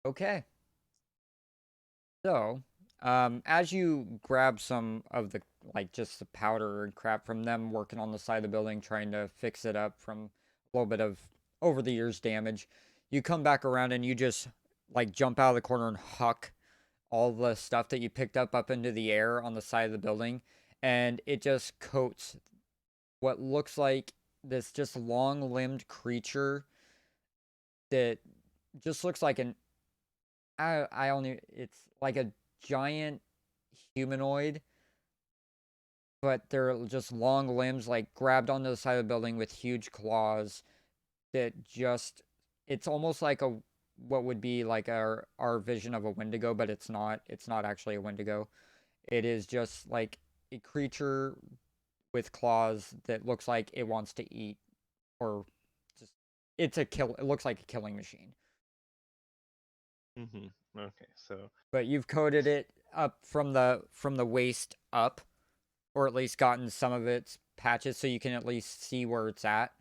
Okay. So, as you grab some of the, like, just the powder and crap from them working on the side of the building, trying to fix it up from a little bit of over the years damage, you come back around and you just, like, jump out of the corner and huck all the stuff that you picked up into the air on the side of the building, and it just coats what looks like this just long-limbed creature that just looks like an it's like a giant humanoid, but they're just long limbs, like grabbed onto the side of the building with huge claws that just, it's almost like what would be like our vision of a Wendigo, but it's not actually a Wendigo. It is just like a creature with claws that looks like it wants to eat, or just, it looks like a killing machine. Okay, so But you've coated it up from the waist up, or at least gotten some of its patches so you can at least see where it's at.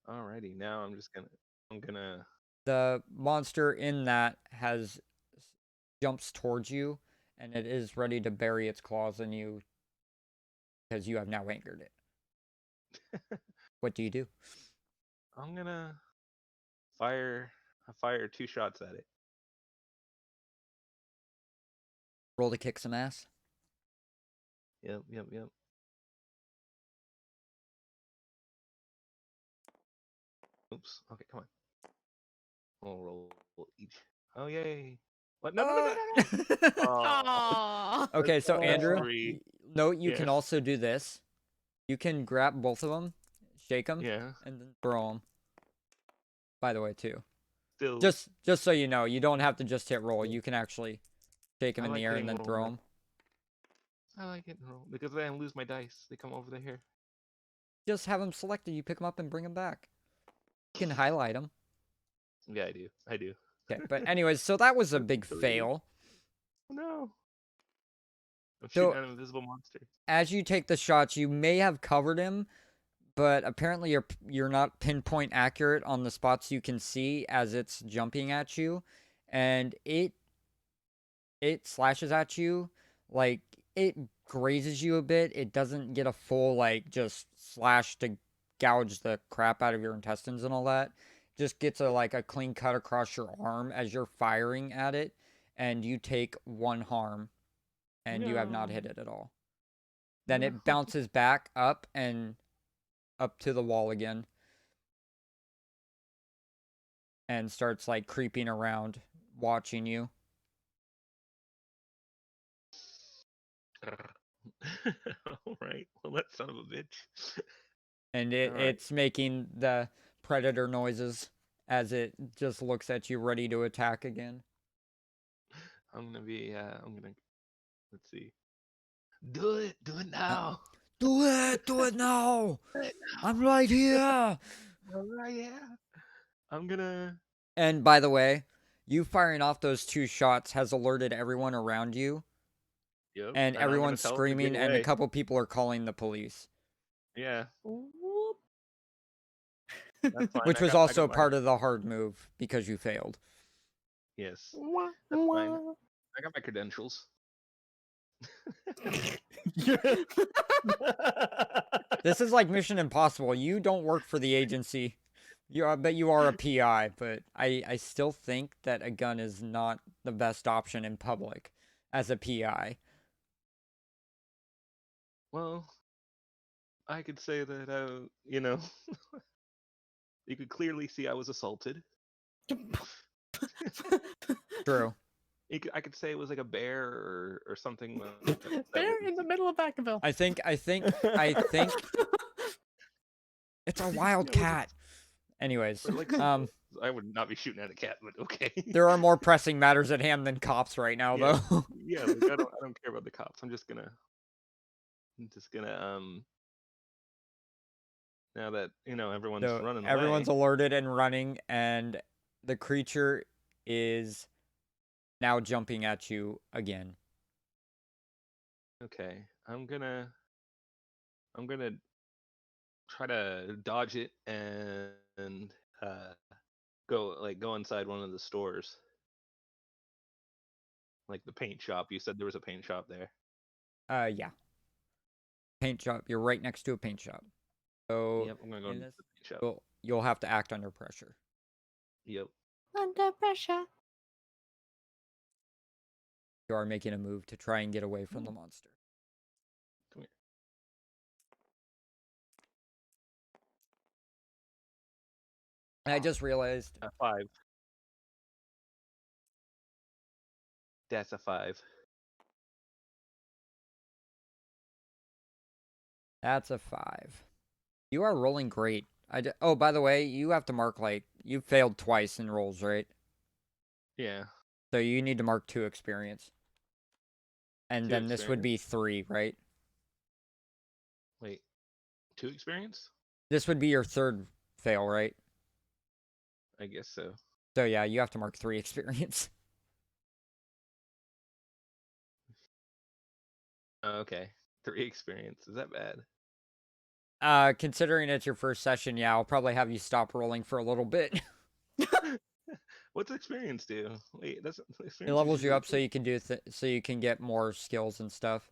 Alrighty, now I'm gonna The monster in that jumps towards you, and it is ready to bury its claws in you because you have now angered it. What do you do? I'm gonna fire 2 shots at it. Roll to kick some ass. Yep. Oops. Okay, come on. We'll roll each. Oh, yay. What? No. Aw. Aww. Okay, so That's Andrew, 3. note you Yeah. can also do this. You can grab both of them, shake them, Yeah. and then throw them. By the way, too. Still. Just so you know, you don't have to just hit roll. You can actually shake them I in like the air and hitting then roll, throw but- them. I like it roll because then I lose my dice. They come over here. Just have them selected. You pick them up and bring them back. You can highlight them. Yeah, I do. Okay, but anyways, so that was a big Deleted. fail. Oh, no. I'm So- shooting at an invisible monster. As you take the shots, you may have covered him, but apparently you're not pinpoint accurate on the spots you can see as it's jumping at you, and it slashes at you, like, it grazes you a bit. It doesn't get a full, like, just slash to gouge the crap out of your intestines and all that. Just gets a clean cut across your arm as you're firing at it, and you take 1 harm, and you have not hit it at all. Then it bounces back up and up to the wall again, and starts, like, creeping around, watching you. All right. Well, that son of a bitch. And Alright. it's making the predator noises as it just looks at you ready to attack again. I'm gonna, let's see. Do it now. Do it now! I'm right here! All right, yeah. I'm gonna. And by the way, you firing off those 2 shots has alerted everyone around you, Yep. and I'm gonna everyone's tell 'em to screaming, get and a away. couple people are calling the police. Yeah, Whoop. that's fine. Which I was got also my- part of the hard move because you failed. Yes, Wah, that's fine. wah. I got my credentials. This is like Mission Impossible. You don't work for the agency. I bet you are a PI, but I still think that a gun is not the best option in public as a PI. Well, I could say that you know, you could clearly see I was assaulted. True. I could say it was like a bear or something. That Bear was- in the middle of Vacaville. I think it's a wild Yeah, it was- cat. Anyways, or like I would not be shooting at a cat, but okay. there are more pressing matters at hand than cops right now, Yeah. though. Yeah, like, I don't care about the cops. I'm just gonna now that everyone's So running everyone's away. alerted and running, and the creature is now jumping at you again. Okay, I'm gonna try to dodge it and go inside one of the stores, like the paint shop. You said there was a paint shop there. Yeah. Paint shop. You're right next to a paint shop. So Yep, I'm gonna go in to the this, paint shop. you'll have to act under pressure. Yep. Under pressure. You are making a move to try and get away from the monster. Come here. And I just realized A 5. That's a 5. that's a 5. You are rolling great. Oh, by the way, you have to mark you failed twice in rolls, right? Yeah. So you need to mark 2 experience. And 2 then this would be 3, right? Wait, 2 experience? This would be your 3rd fail, right? I guess so. So yeah, you have to mark 3 experience. Okay. 3 experience. Is that bad? Considering it's your first session, yeah, I'll probably have you stop rolling for a little bit. What's experience do? Wait, that's experience It is levels you usually up so you can so you can get more skills and stuff.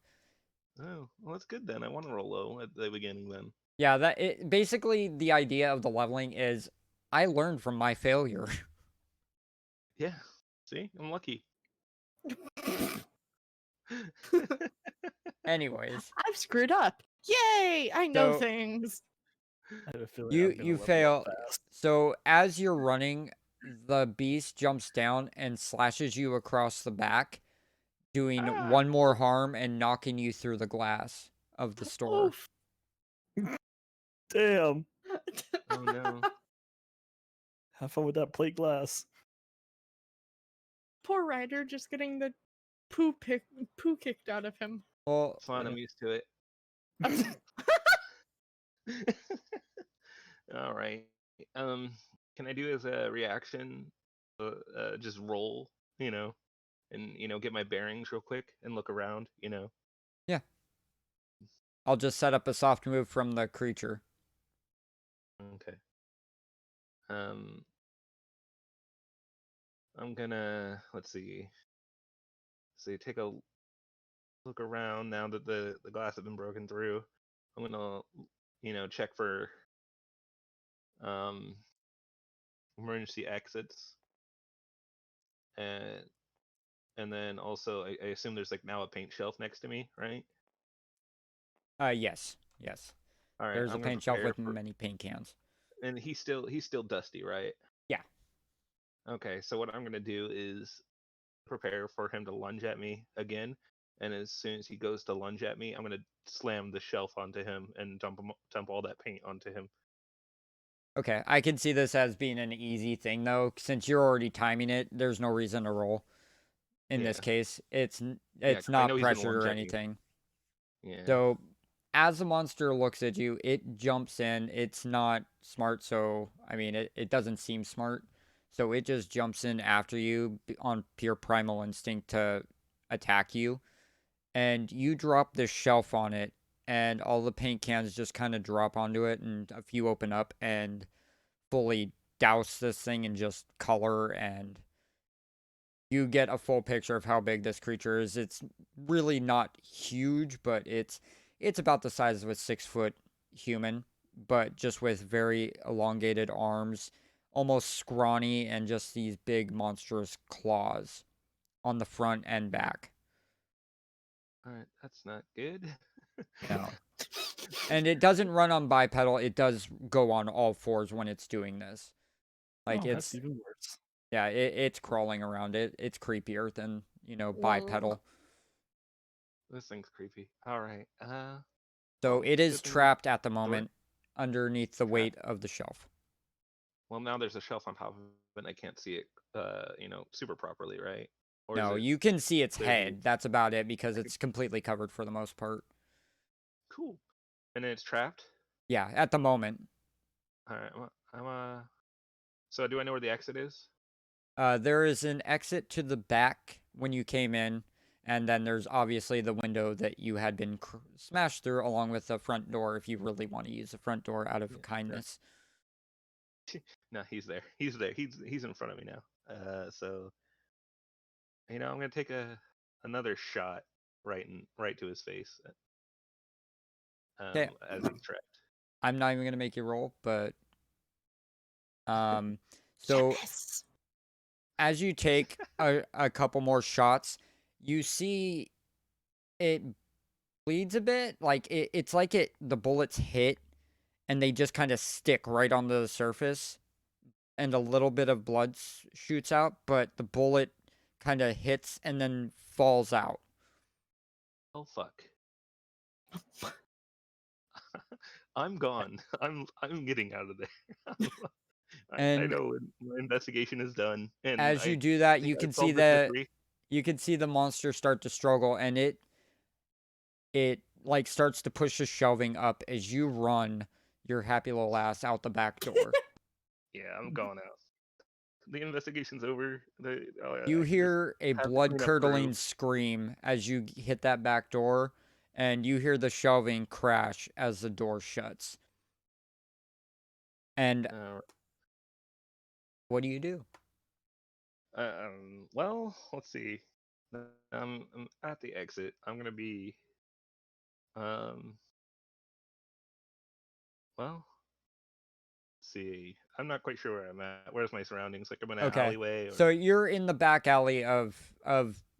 Oh, well, that's good then. I want to roll low at the beginning then. Yeah, basically the idea of the leveling is I learned from my failure. Yeah. See, I'm lucky. Anyways, I've screwed up. Yay! I know So- things. I have a feeling you I'm gonna you level up fail. fast. So as you're running, the beast jumps down and slashes you across the back, doing Ah. 1 more harm and knocking you through the glass of the store. Oof. Damn. Oh no. Have fun with that plate glass. Poor Ryder just getting the poo kicked out of him. Well, It's fine, I'm used to it. All right. Can I do as a reaction, just roll, and get my bearings real quick and look around, I'll just set up a soft move from the creature. Okay. I'm gonna take a look around now that the glass has been broken through. I'm gonna check for emergency exits, and then also I assume there's now a paint shelf next to me, right? Yes. All right. There's a I'm gonna paint shelf prepare with many paint cans. and he's still dusty, right? Yeah. Okay, so what I'm gonna do is prepare for him to lunge at me again, and as soon as he goes to lunge at me, I'm gonna slam the shelf onto him and dump all that paint onto him. Okay, I can see this as being an easy thing though, since you're already timing it. There's no reason to roll. In this Yeah. case, it's 'cause I not know he's gonna pressured lunge or at me. anything. Yeah. So, as the monster looks at you, it jumps in. It's not smart, so I mean, it doesn't seem smart. So it just jumps in after you on pure primal instinct to attack you. And you drop this shelf on it, and all the paint cans just kind of drop onto it, and a few open up and fully douse this thing in just color, and you get a full picture of how big this creature is. It's really not huge, but it's about the size of a 6-foot human, but just with very elongated arms, almost scrawny, and just these big monstrous claws on the front and back. All right, that's not good. No. And it doesn't run on bipedal. It does go on all fours when it's doing this. Like, Oh, that's it's, even worse. yeah, it's crawling around. It's creepier than, bipedal. This thing's creepy. All right. So well, it is good thing trapped at the door moment underneath the trapped. weight of the shelf. Well, now there's a shelf on top of it, and I can't see it, super properly, right? Or No, is it you can see its clear view? head. That's about it because it's completely covered for the most part. Cool. And then it's trapped. Yeah, at the moment. All right. Well, So do I know where the exit is? There is an exit to the back when you came in, and then there's obviously the window that you had been smashed through, along with the front door if you really want to use the front door out of kindness. No, he's there. He's there. He's in front of me now. So I'm gonna take another shot right to his face. Okay. As he's trapped. I'm not even gonna make you roll, but so Yes. as you take a couple more shots, you see it bleeds a bit. Like it's like the bullets hit and they just kind of stick right onto the surface, and a little bit of blood shoots out, but the bullet kind of hits and then falls out. Oh fuck. I'm gone. I'm getting out of there. I And know when my investigation is done, and as you I do that, think you I can see solved this mystery. the monster start to struggle, and it like starts to push the shelving up as you run your happy little ass out the back door. Yeah, I'm gone out. The investigation's over. You I can just hear a have the blood cleanup crew. curdling scream as you hit that back door, and you hear the shelving crash as the door shuts. And what do you do? Well, let's see. I'm at the exit. I'm gonna be, well, let's see. I'm not quite sure where I'm at. Where's my surroundings? Like I'm in an Okay. alleyway. Or... So you're in the back alley of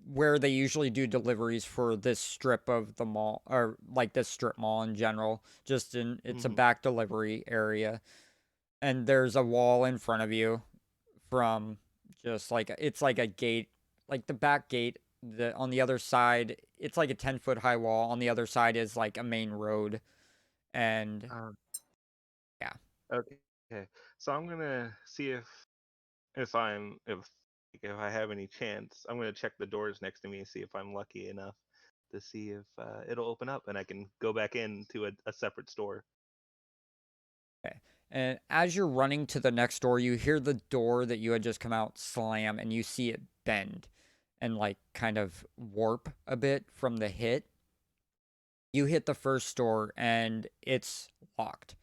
where they usually do deliveries for this strip of the mall, or like this strip mall in general. It's a back delivery area. And there's a wall in front of you from just like it's like a gate, like the back gate. On the other side, it's like a 10-foot high wall. On the other side is like a main road, and yeah. Okay. So I'm gonna see if I have any chance. I'm gonna check the doors next to me and see if I'm lucky enough to see if it'll open up and I can go back into a separate store. Okay. And as you're running to the next door, you hear the door that you had just come out slam, and you see it bend and like kind of warp a bit from the hit. You hit the first door and it's locked.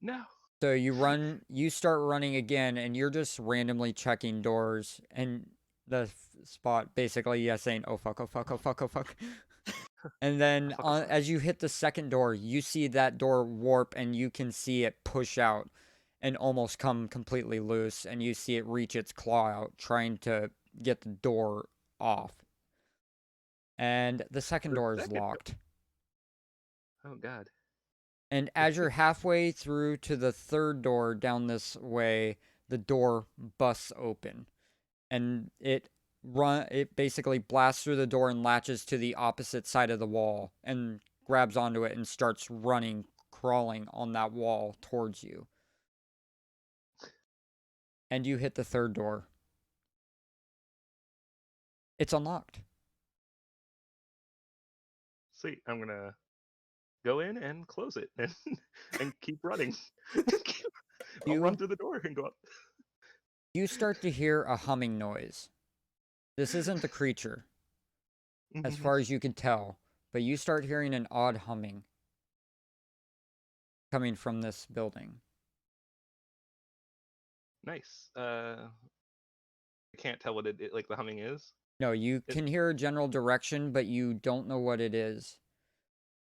No. So you start running again, and you're just randomly checking doors, and the spot basically, yeah, saying, oh fuck, oh fuck, oh fuck, oh fuck. And then as you hit the second door, you see that door warp, and you can see it push out and almost come completely loose, and you see it reach its claw out, trying to get the door off. And the second door is locked. Oh god. And as you're halfway through to the third door down this way, the door busts open, and it basically blasts through the door and latches to the opposite side of the wall and grabs onto it and starts running, crawling on that wall towards you. And you hit the third door. It's unlocked. Sweet. I'm gonna go in and close it and keep running. I'll run through the door and go up. You start to hear a humming noise. This isn't the creature, as far as you can tell, but you start hearing an odd humming coming from this building. Nice. I can't tell what it like the humming is. No, you can hear a general direction, but you don't know what it is.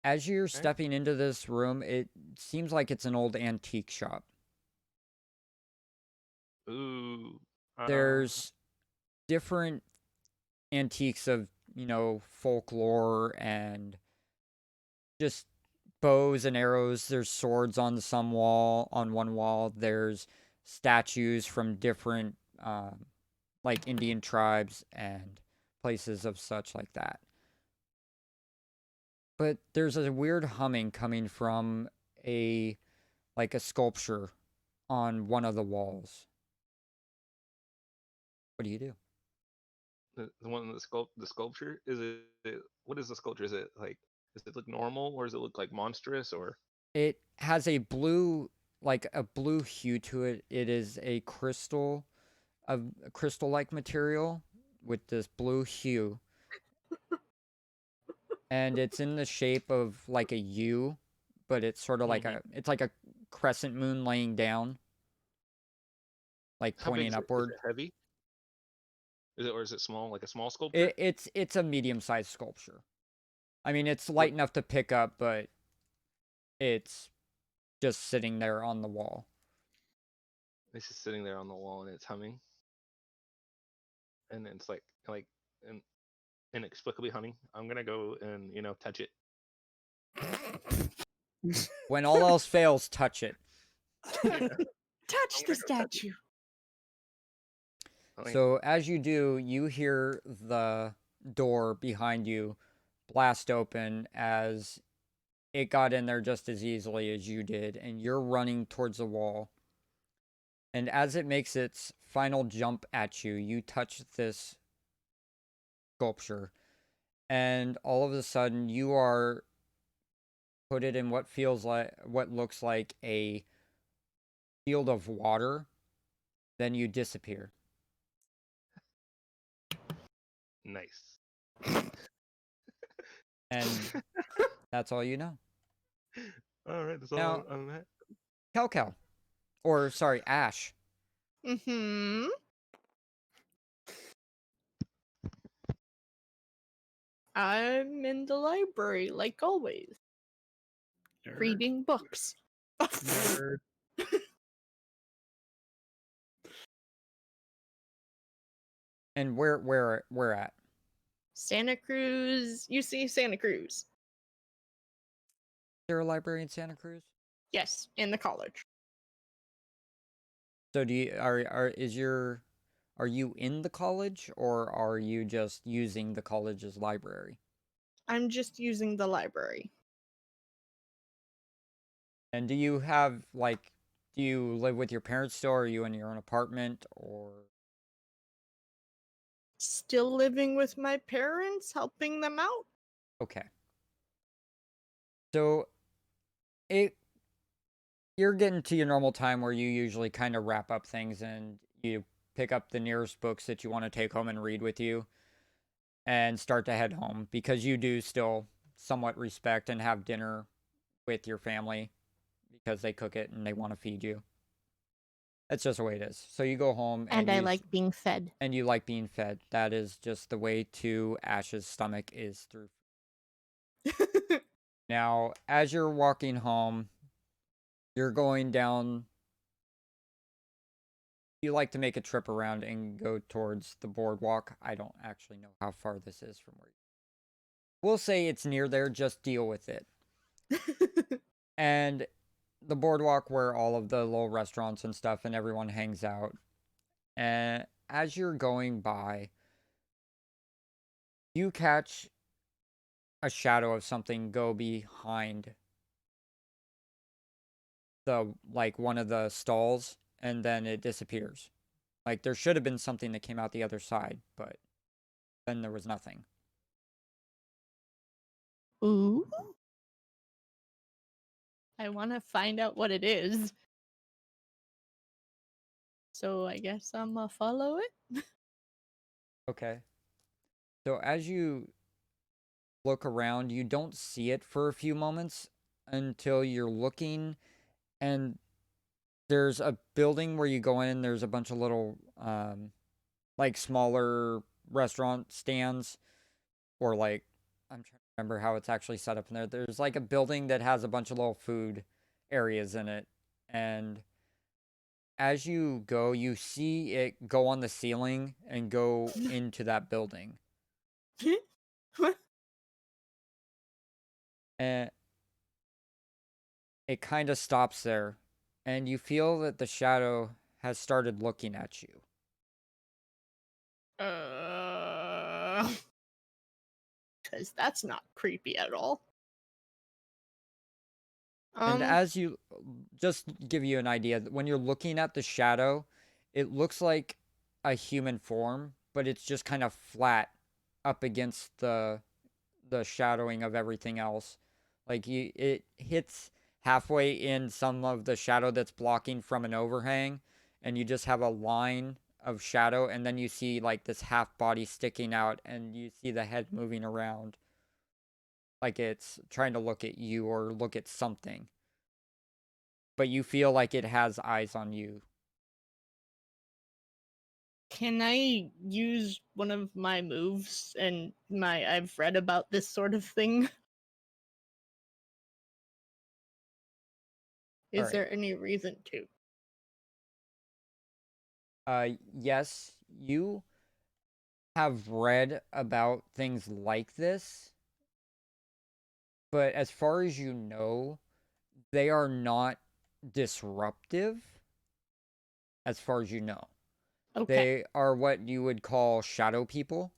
As you're stepping into this room, it seems like it's an old antique shop. Ooh. There's different antiques of, folklore and just bows and arrows. There's swords on one wall. There's statues from different like Indian tribes and places of such like that. But there's a weird humming coming from a sculpture on one of the walls. What do you do? The one the sculpture what is the sculpture? Is it like, does it look normal, or does it look like monstrous, or? It has a blue hue to it. It is a crystal-like material with this blue hue. And it's in the shape of like a U, but it's sort of like it's like a crescent moon laying down, like How big pointing is it? upward. Is it heavy? Is it small, like a small sculpture? It's a medium-sized sculpture. I mean, it's light enough to pick up, but it's just sitting there on the wall. It's just sitting there on the wall and it's humming. And it's like inexplicably humming. I'm gonna go and touch it. When all else fails, touch it. Touch the statue. So as you do, you hear the door behind you blast open as it got in there just as easily as you did, and you're running towards the wall. And as it makes its final jump at you, you touch this sculpture, and all of a sudden you are put it in what looks like a field of water. Then you disappear. Nice. And that's all you know. All right, that's Now- all I'm at. Cal. Or, sorry, Ash. Mm-hmm. I'm in the library, like always, reading books. Nerd. And where at? Santa Cruz. You see Santa Cruz? Is there a library in Santa Cruz? Yes, in the college. So do you are you in the college, or are you just using the college's library? I'm just using the library. And do you live with your parents still, or are you in your own apartment, or? Still living with my parents, helping them out. Okay. So you're getting to your normal time where you usually kind of wrap up things and you pick up the nearest books that you want to take home and read with you and start to head home, because you do still somewhat respect and have dinner with your family because they cook it and they want to feed you. That's just the way it is. So you go home And I like being fed. And you like being fed. That is just the way to Ash's stomach, is through. Now, as you're walking home, you're going down. You like to make a trip around and go towards the boardwalk. I don't actually know how far this is from where you. We'll say it's near there. Just deal with it. And the boardwalk where all of the little restaurants and stuff and everyone hangs out. And as you're going by, you catch a shadow of something go behind one of the stalls, and then it disappears. Like, there should have been something that came out the other side, but then there was nothing. Ooh. I want to find out what it is. So I guess I'm gonna follow it. Okay. So as you look around, you don't see it for a few moments until you're looking, and there's a building where you go in, there's a bunch of little smaller restaurant stands, or I'm trying to remember how it's actually set up in there. There's like a building that has a bunch of little food areas in it, and as you go, you see it go on the ceiling and go into that building. What? And it kind of stops there, and you feel that the shadow has started looking at you. Because that's not creepy at all. And as you, just give you an idea, when you're looking at the shadow, it looks like a human form, but it's just kind of flat up against the shadowing of everything else. Like it hits halfway in some of the shadow that's blocking from an overhang, and you just have a line of shadow, and then you see like this half body sticking out, and you see the head moving around like it's trying to look at you or look at something. But you feel like it has eyes on you. Can I use one of my moves and I've read about this sort of thing? Is Alright. there any reason to? Yes, you have read about things like this, but as far as you know, they are not disruptive, as far as you know. Okay. They are what you would call shadow people,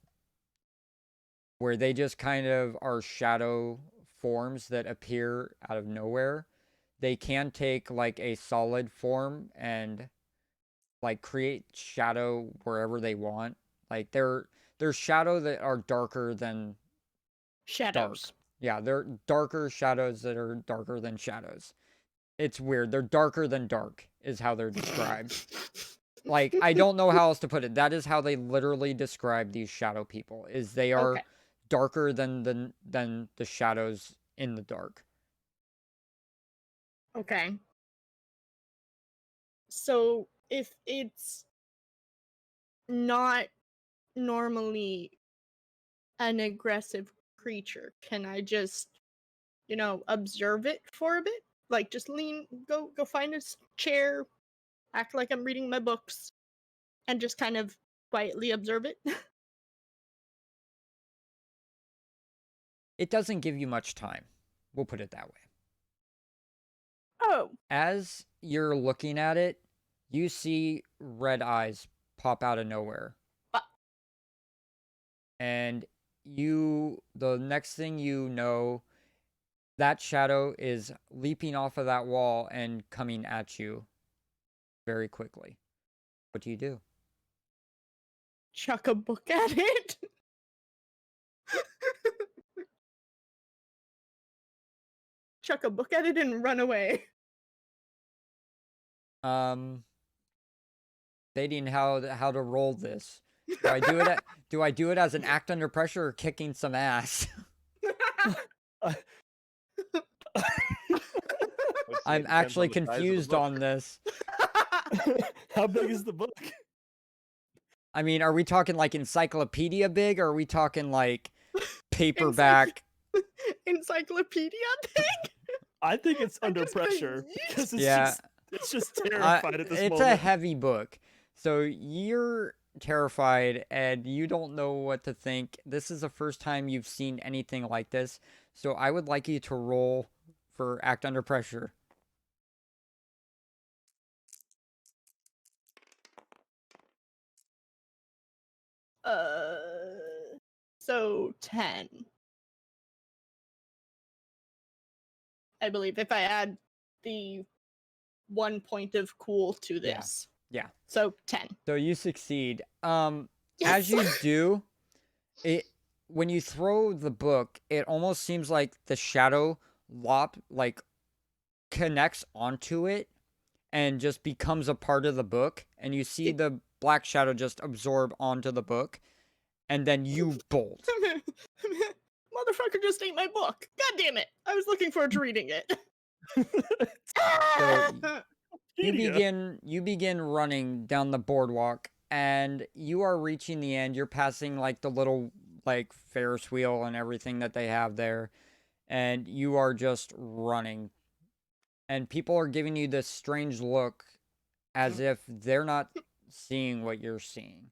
where they just kind of are shadow forms that appear out of nowhere. They can take like a solid form and like create shadow wherever they want. Like they're shadow that are darker than dark. Shadows. Yeah, they're darker shadows that are darker than shadows. It's weird. They're darker than dark is how they're described. Like, I don't know how else to put it. That is how they literally describe these shadow people. Is they are Okay. darker than the shadows in the dark. Okay. So if it's not normally an aggressive creature, can I just, observe it for a bit? Like just go find a chair, act like I'm reading my books, and just kind of quietly observe it? It doesn't give you much time. We'll put it that way. Oh. As you're looking at it, you see red eyes pop out of nowhere. And the next thing you know, that shadow is leaping off of that wall and coming at you very quickly. What do you do? Chuck a book at it? Chuck a book at it and run away. Debating how to roll this. Do I do it as an act under pressure or kicking some ass? I'm actually confused on this. How big is the book? I mean, are we talking like encyclopedia big, or are we talking like paperback? Encyclopedia big? I think it's under just been pressure because Yeah. it's just terrified at this It's moment. a heavy book. So you're terrified and you don't know what to think. This is the first time you've seen anything like this. So I would like you to roll for act under pressure. So 10. I believe if I add the 1 point of cool to this. Yeah. So 10. So you succeed. Yes! As you do, when you throw the book, it almost seems like the shadow connects onto it and just becomes a part of the book, and you see the black shadow just absorb onto the book, and then you bolt. Motherfucker just ate my book. God damn it. I was looking forward to reading it. So you begin running down the boardwalk, and you are reaching the end. You're passing like the little like Ferris wheel and everything that they have there, and you are just running. And people are giving you this strange look as if they're not seeing what you're seeing.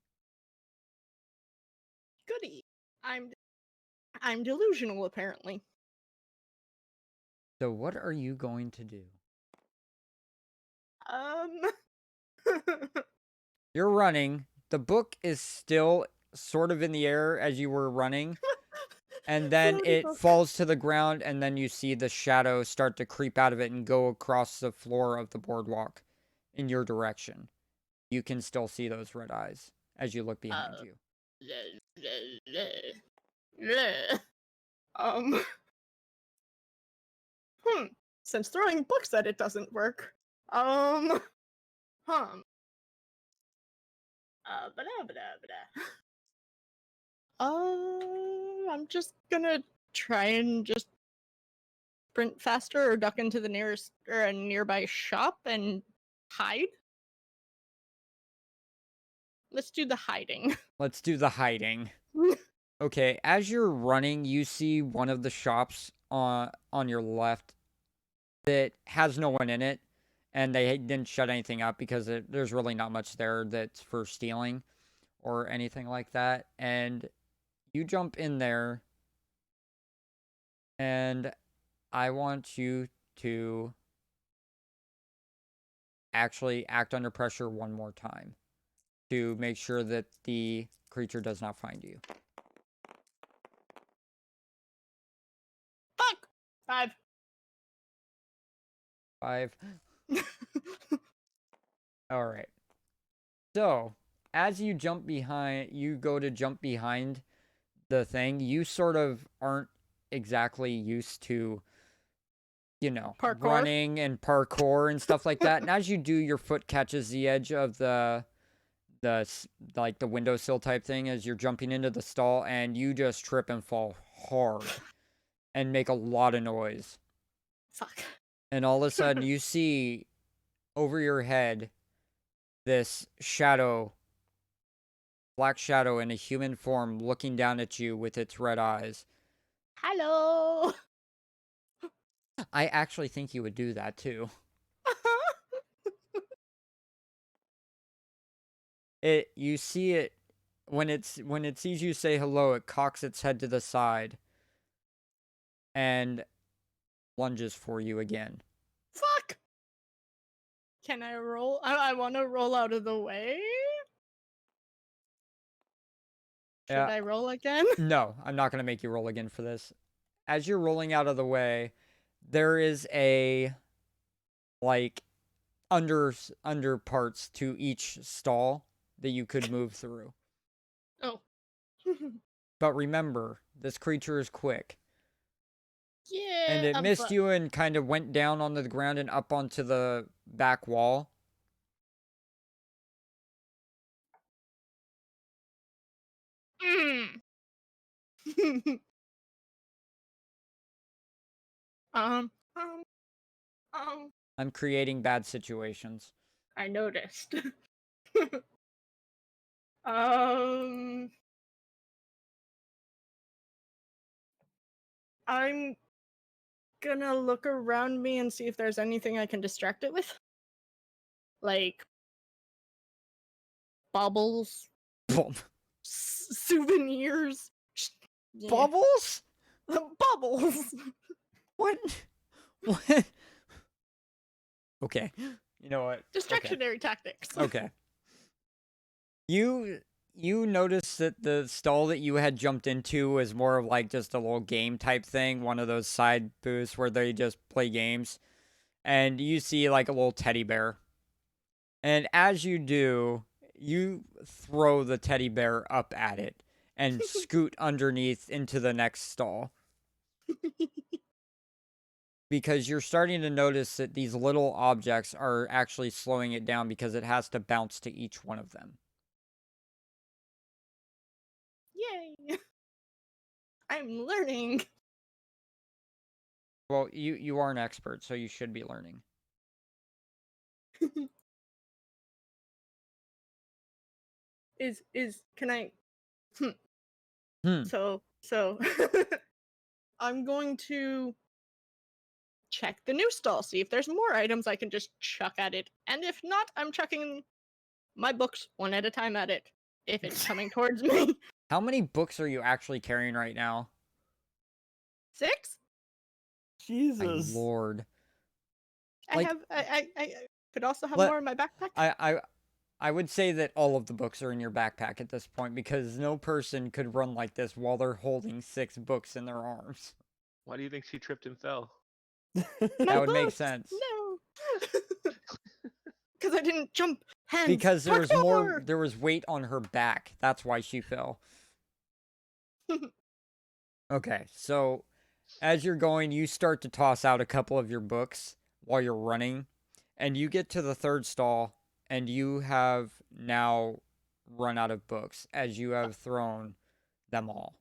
Goody. I'm delusional apparently. So what are you going to do? You're running. The book is still sort of in the air as you were running. And then Floaty it book. falls to the ground, and then you see the shadow start to creep out of it and go across the floor of the boardwalk in your direction. You can still see those red eyes as you look behind you. Um. Since throwing books at it doesn't work. Bada, bada, bada. I'm just gonna try and just sprint faster or duck into the nearest or a nearby shop and hide. Let's do the hiding. Let's do the hiding. Okay, as you're running, you see one of the shops on your left that has no one in it, and they didn't shut anything up because there's really not much there that's for stealing or anything like that. And you jump in there, and I want you to actually act under pressure one more time to make sure that the creature does not find you. Fuck! 5. 5. All right. So, as you go to jump behind the thing, you sort of aren't exactly used to, Parkour? running and parkour and stuff like that. And as you do, your foot catches the edge of the windowsill type thing as you're jumping into the stall, and you just trip and fall hard and make a lot of noise. Fuck. And all of a sudden, you see over your head this black shadow in a human form looking down at you with its red eyes. Hello! I actually think you would do that too. You see it when it sees you say hello, it cocks its head to the side and lunges for you again. Fuck! Can I roll? I want to roll out of the way. Should Yeah. I roll again? No, I'm not going to make you roll again for this. As you're rolling out of the way, there is a under parts to each stall that you could move through. Oh. But remember, this creature is quick. Yeah. And it missed you and kind of went down onto the ground and up onto the back wall. Um. I'm creating bad situations. I noticed. I'm gonna look around me and see if there's anything I can distract it with. Like bubbles, souvenirs. Yeah. Bubbles? Bubbles. What? What? Okay. You know what? Distractionary tactics. Okay. You notice that the stall that you had jumped into was more of like just a little game type thing, one of those side booths where they just play games. And you see like a little teddy bear. And as you do, you throw the teddy bear up at it and scoot underneath into the next stall. Because you're starting to notice that these little objects are actually slowing it down because it has to bounce to each one of them. Yay! I'm learning. Well, you are an expert, so you should be learning. Can I? Hmm. So I'm going to check the new stall, see if there's more items I can just chuck at it, and if not, I'm chucking my books one at a time at it if it's coming towards me. How many books are you actually carrying right now? 6? My Jesus. lord. I Like- have. I could also have Let- more in my backpack. I would say that all of the books are in your backpack at this point because no person could run like this while they're holding 6 books in their arms. Why do you think she tripped and fell? My That would make books! sense. No. Because I didn't jump. Hands. Because there was parkour! there was weight on her back. That's why she fell. Okay, so as you're going, you start to toss out a couple of your books while you're running, and you get to the 3rd stall, and you have now run out of books as you have thrown them all.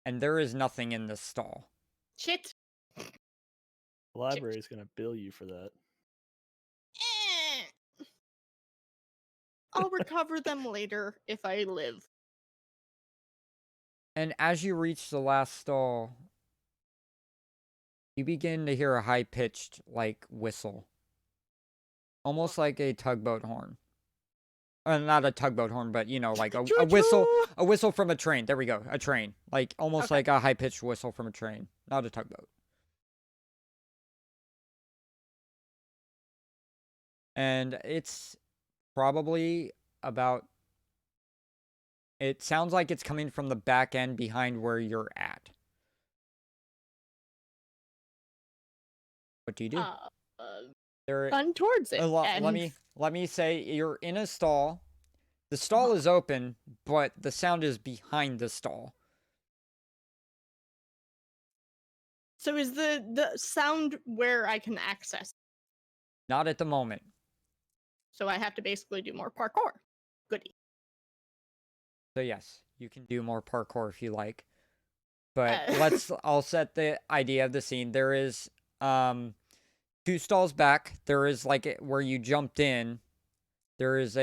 And there is nothing in this stall. Shit. The library is going to bill you for that. Eh. I'll recover them later if I live. And as you reach the last stall, you begin to hear a high-pitched, like, whistle. Almost like a tugboat horn. Not a tugboat horn, but, you know, like a whistle. Choo-choo! A whistle from a train. There we go. A train. Like, almost Okay. like a high-pitched whistle from a train. Not a tugboat. And it's probably about... It sounds like it's coming from the back end behind where you're at. What do you do? There, Run towards it. let and me say you're in a stall. The stall is open, but the sound is behind the stall. So is the sound where I can access? Not at the moment. So I have to basically do more parkour. Goody. So yes, you can do more parkour if you like. But Uh. I'll set the idea of the scene. There is 2 stalls back. There is like where you jumped in. There is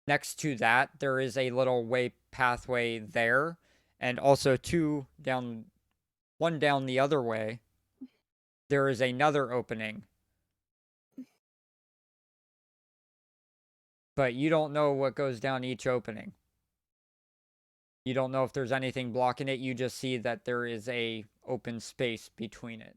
next to that, there is a little pathway there, and also 2 down, 1 down the other way. There is another opening. But you don't know what goes down each opening. You don't know if there's anything blocking it. You just see that there is a open space between it.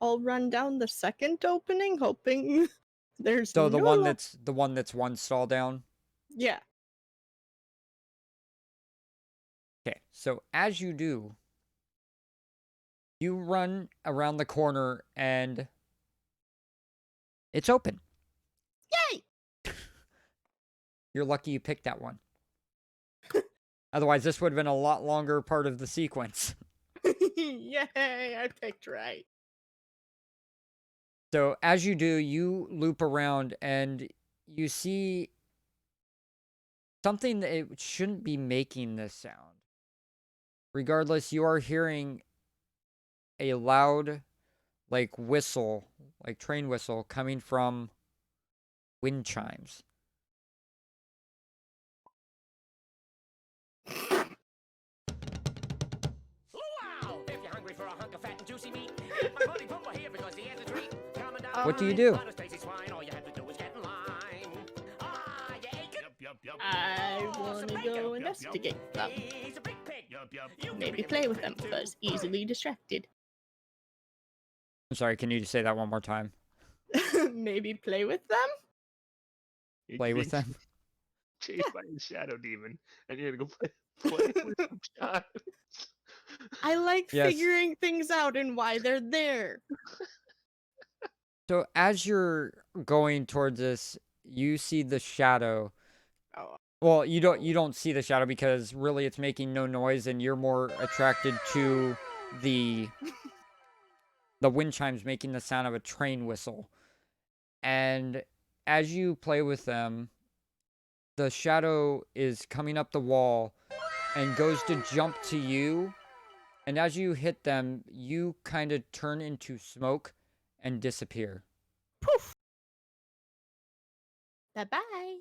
I'll run down the second opening, hoping there's So no the one that's 1 stall down. Yeah. Okay. So as you do, you run around the corner and it's open. Yay! You're lucky you picked that one. Otherwise, this would have been a lot longer part of the sequence. Yay! I picked right. So as you do, you loop around and you see something that it shouldn't be making this sound. Regardless, you are hearing a loud, like whistle, like train whistle coming from wind chimes. What do you do? I want to go investigate them. Maybe play with them first. Easily distracted. I'm sorry, can you say that one more time? Maybe play with them? You're Play with being them? Chased by a shadow demon, and you're gonna go play with some chimes. I like Yes. figuring things out and why they're there. So as you're going towards this, you see the shadow. Oh. Well, you don't see the shadow because really it's making no noise and you're more attracted to the wind chimes making the sound of a train whistle. And as you play with them, the shadow is coming up the wall and goes to jump to you. And as you hit them, you kind of turn into smoke and disappear. Poof. Bye-bye.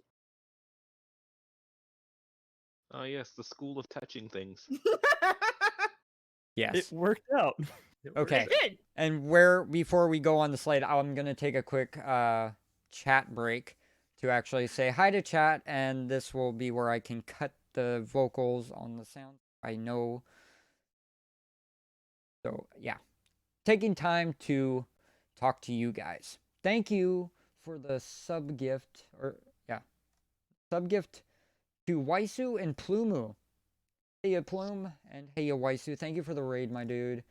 Oh yes, the school of touching things. Yes. It worked out. Okay. Good. And before we go on the slide, I'm going to take a quick chat break to actually say hi to chat, and this will be where I can cut the vocals on the sound. I know. So, yeah. Taking time to talk to you guys. Thank you for the sub gift, sub gift to Waisu and Plumu. Hey, Plume, and hey, Waisu. Thank you for the raid, my dude.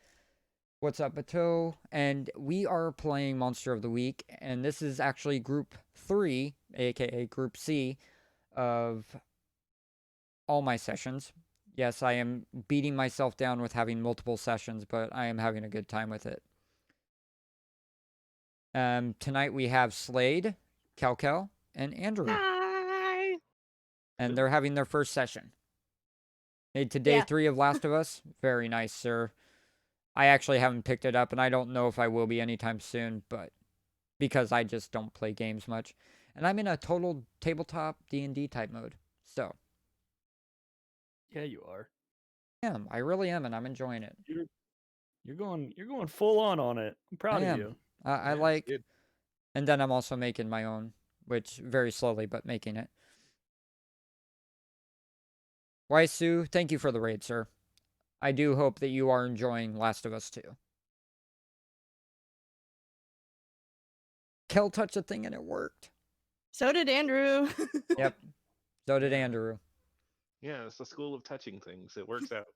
What's up, Bateau? And we are playing Monster of the Week, and this is actually Group 3, aka Group C, of all my sessions. Yes, I am beating myself down with having multiple sessions, but I am having a good time with it. Tonight we have Slade, Cal, and Andrew. Hi. And they're having their first session. Made to day 3 of Last of Us. Very nice, sir. I actually haven't picked it up, and I don't know if I will be anytime soon, but because I just don't play games much. And I'm in a total tabletop D&D type mode. So. Yeah, you are. I really am, and I'm enjoying it. You're going full on it. I'm proud of you. I like, good. And then I'm also making my own, which very slowly, but making it. Waisu, thank you for the raid, sir. I do hope that you are enjoying Last of Us 2. Kel touched a thing and it worked. So did Andrew. Yep. So did Andrew. Yeah, it's the school of touching things. It works out.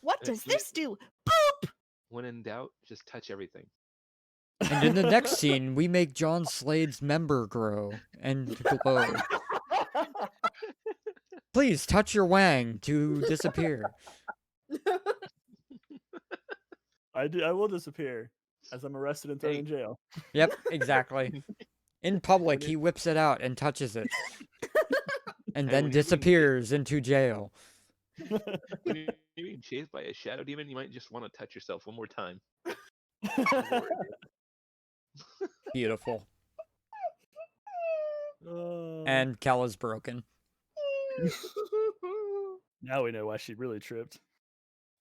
What does this do? Boop! When in doubt, just touch everything. And in the next scene, we make John Slade's member grow and glow. Please touch your wang to disappear. I will disappear as I'm arrested and thrown in jail. Yep, exactly. In public, he whips it out and touches it. And then disappears into jail. When you're being chased by a shadow demon, you might just want to touch yourself one more time. Beautiful. And Kel is broken. Now we know why she really tripped.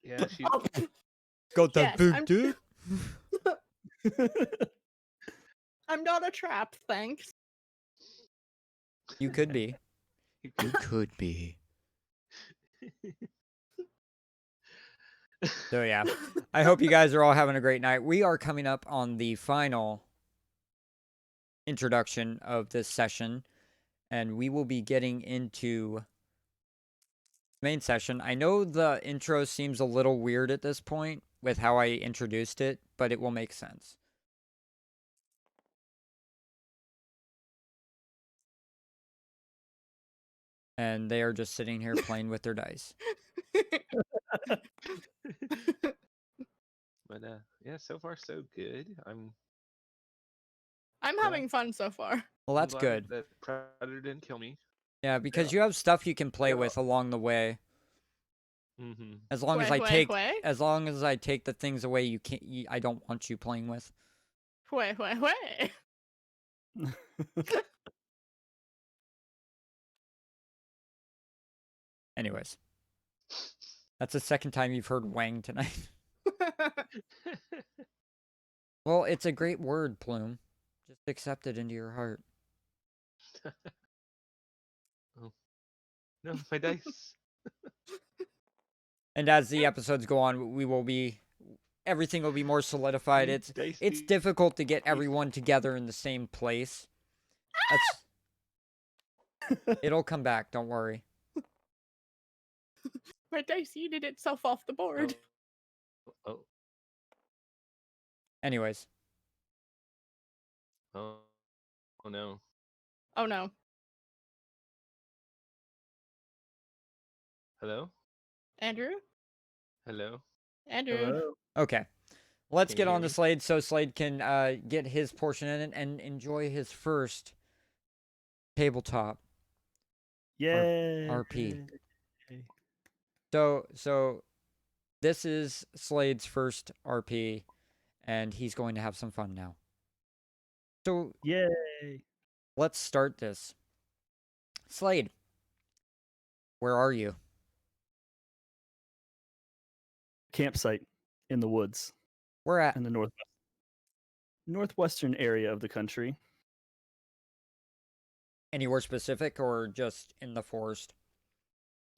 Yeah, she got that big dick. I'm not a trap, thanks. You could be. You could be. So yeah, I hope you guys are all having a great night. We are coming up on the final introduction of this session, and we will be getting into main session. I know the intro seems a little weird at this point with how I introduced it, but it will make sense. And they are just sitting here playing with their dice. But yeah, so far so good. I'm having fun so far. Well, that's good. That Predator didn't kill me. Yeah, because you have stuff you can play with along the way. Mm-hmm. As long as I take the things away you can't. I don't want you playing with. Anyways, that's the second time you've heard "wang" tonight. Well, it's a great word, Plume. Just accept it into your heart. Oh. No, my dice. And as the episodes go on, everything will be more solidified. It's difficult to get everyone together in the same place. It'll come back, don't worry. My dice yeeted itself off the board. Oh. Anyways. Oh no. Oh no. Hello? Andrew? Hello? Andrew? Hello? Okay. Let's Can get you on hear to me? Slade so Slade can get his portion in it and enjoy his first tabletop Yay! RP. So this is Slade's first RP, and he's going to have some fun now. So Yay! let's start this. Slade, where are you? Campsite in the woods. Where at? In the northwestern area of the country. Anywhere specific or just in the forest?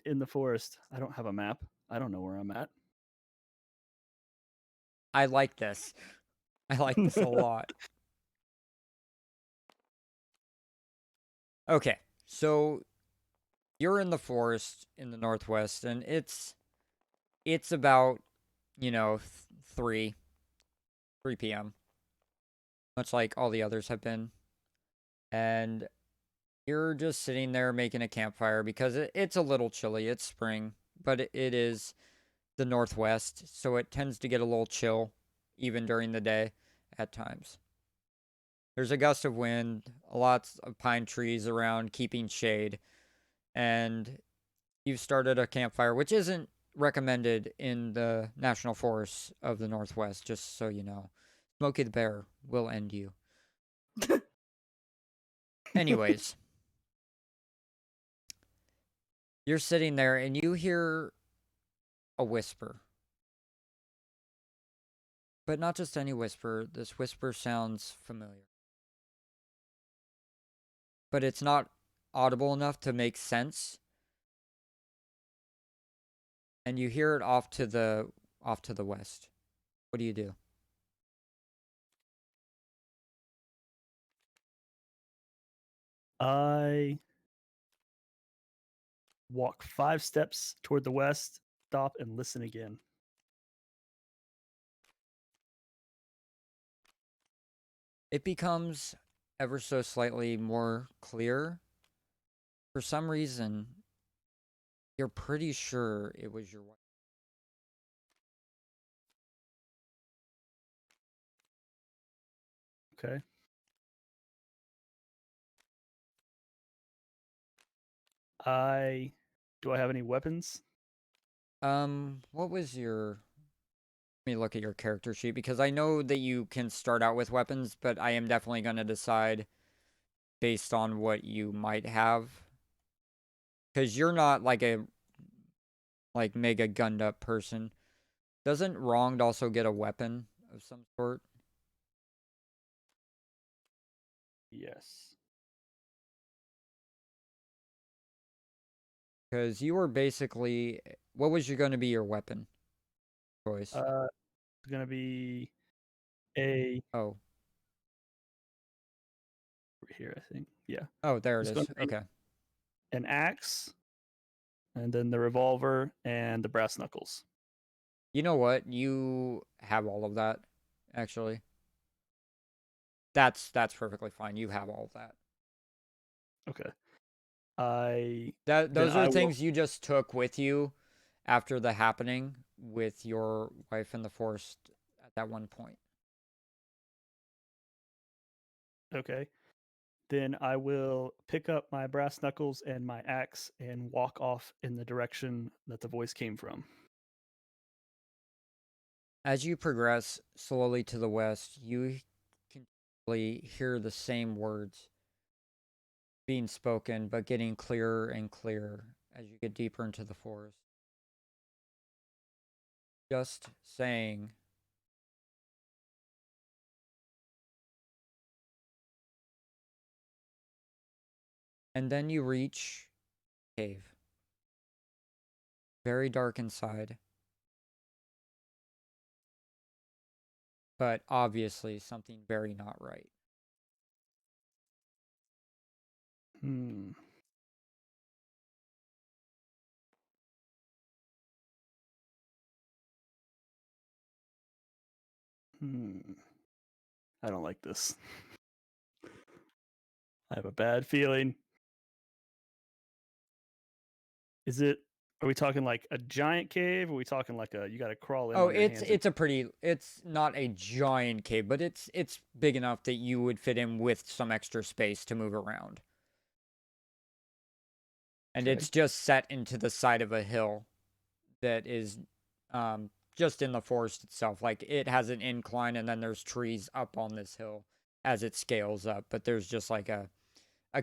In the forest. I don't have a map. I don't know where I'm at. I like this. I like this a lot. Okay, so you're in the forest in the northwest, and it's about, 3 p.m., much like all the others have been. And you're just sitting there making a campfire because it's a little chilly. It's spring, but it is the northwest, so it tends to get a little chill even during the day at times. There's a gust of wind, lots of pine trees around keeping shade, and you've started a campfire, which isn't recommended in the national forests of the Northwest, just so you know. Smokey the Bear will end you. Anyways, you're sitting there and you hear a whisper. But not just any whisper. This whisper sounds familiar. But it's not audible enough to make sense. And you hear it off to the west. What do you do? I walk 5 steps toward the west, stop, and listen again. It becomes ever so slightly more clear. For some reason, you're pretty sure it was your wife. Okay. Do I have any weapons? What was your... Let me look at your character sheet because I know that you can start out with weapons, but I am definitely going to decide based on what you might have. Because you're not like a mega gunned up person. Doesn't Wronged also get a weapon of some sort? Yes. Because you were basically... What was going to be your weapon choice? It's gonna be a Oh. here, I think. Yeah. Oh, there it It's is. gonna be Okay. an axe, and then the revolver and the brass knuckles. You know what? You have all of that, actually. That's perfectly fine. You have all of that. Okay. Those are I will. things you just took with you after the happening with your wife in the forest at that one point. Okay. Then I will pick up my brass knuckles and my axe and walk off in the direction that the voice came from. As you progress slowly to the west, you can really hear the same words being spoken, but getting clearer and clearer as you get deeper into the forest. Just saying, and then you reach a cave. Very dark inside. But obviously something very not right. Hmm. I don't like this. I have a bad feeling. Are we talking like a giant cave? Or are we talking like you got to crawl in Oh, on your hands? it's not a giant cave, but it's big enough that you would fit in with some extra space to move around. And Okay. it's just set into the side of a hill that is just in the forest itself. Like it has an incline and then there's trees up on this hill as it scales up, but there's just like a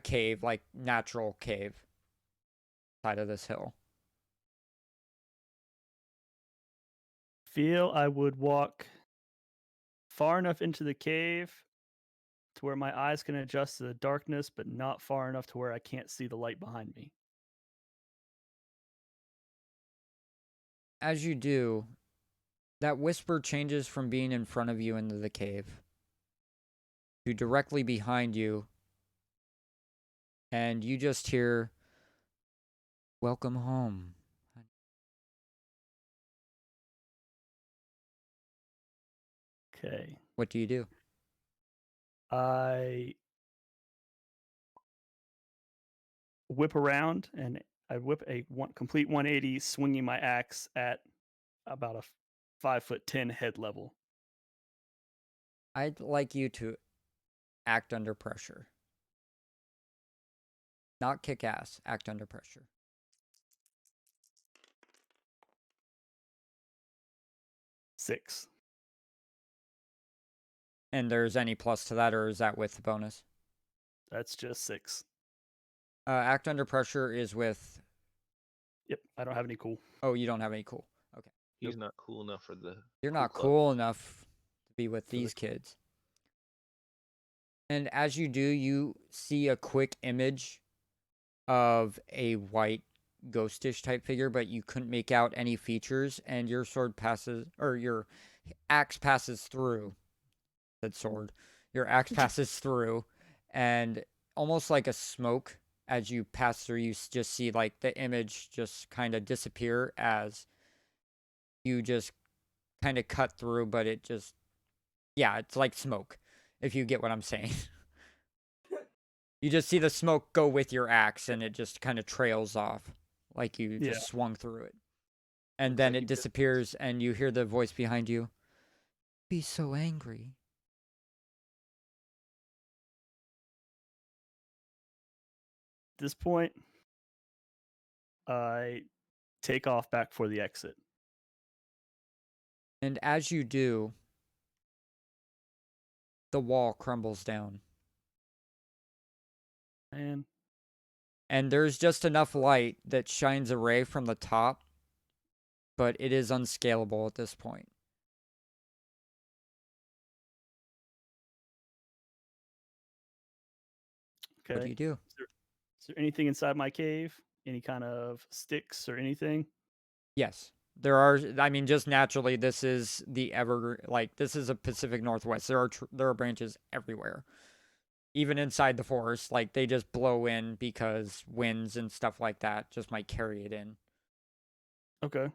cave, like natural cave side of this hill. Feel I would walk far enough into the cave to where my eyes can adjust to the darkness, but not far enough to where I can't see the light behind me. As you do, that whisper changes from being in front of you into the cave to directly behind you, and you just hear, "Welcome home." Okay. What do you do? I whip around and I whip a complete 180, swinging my axe at about a 5'10" head level. I'd like you to act under pressure. Not kick ass, act under pressure. 6. And there's any plus to that, or is that with the bonus? That's just 6. Act under pressure is with... Yep, I don't have any cool. Oh, you don't have any cool. Okay. He's not cool enough for the. You're not club. cool enough to be with For the these kids. And as you do, you see a quick image of a white ghostish type figure, but you couldn't make out any features, and your sword passes, or your axe passes through. Said sword. Your axe passes through, and almost like a smoke, as you pass through, you just see like the image just kind of disappear as you just kind of cut through, but it just, yeah, it's like smoke, if you get what I'm saying. You just see the smoke go with your axe, and it just kind of trails off, like you just swung through it. And Looks then like it you did- disappears, and you hear the voice behind you. Be so angry. At this point, I take off back for the exit. And as you do, the wall crumbles down. And And there's just enough light that shines a ray from the top, but it is unscalable at this point. okay. What do you do? Is there anything inside my cave? Any kind of sticks or anything? Yes. There are, I mean, just naturally, this is the Evergreen, like, this is a Pacific Northwest. There are branches everywhere. Even inside the forest, like, they just blow in because winds and stuff like that just might carry it in. Okay.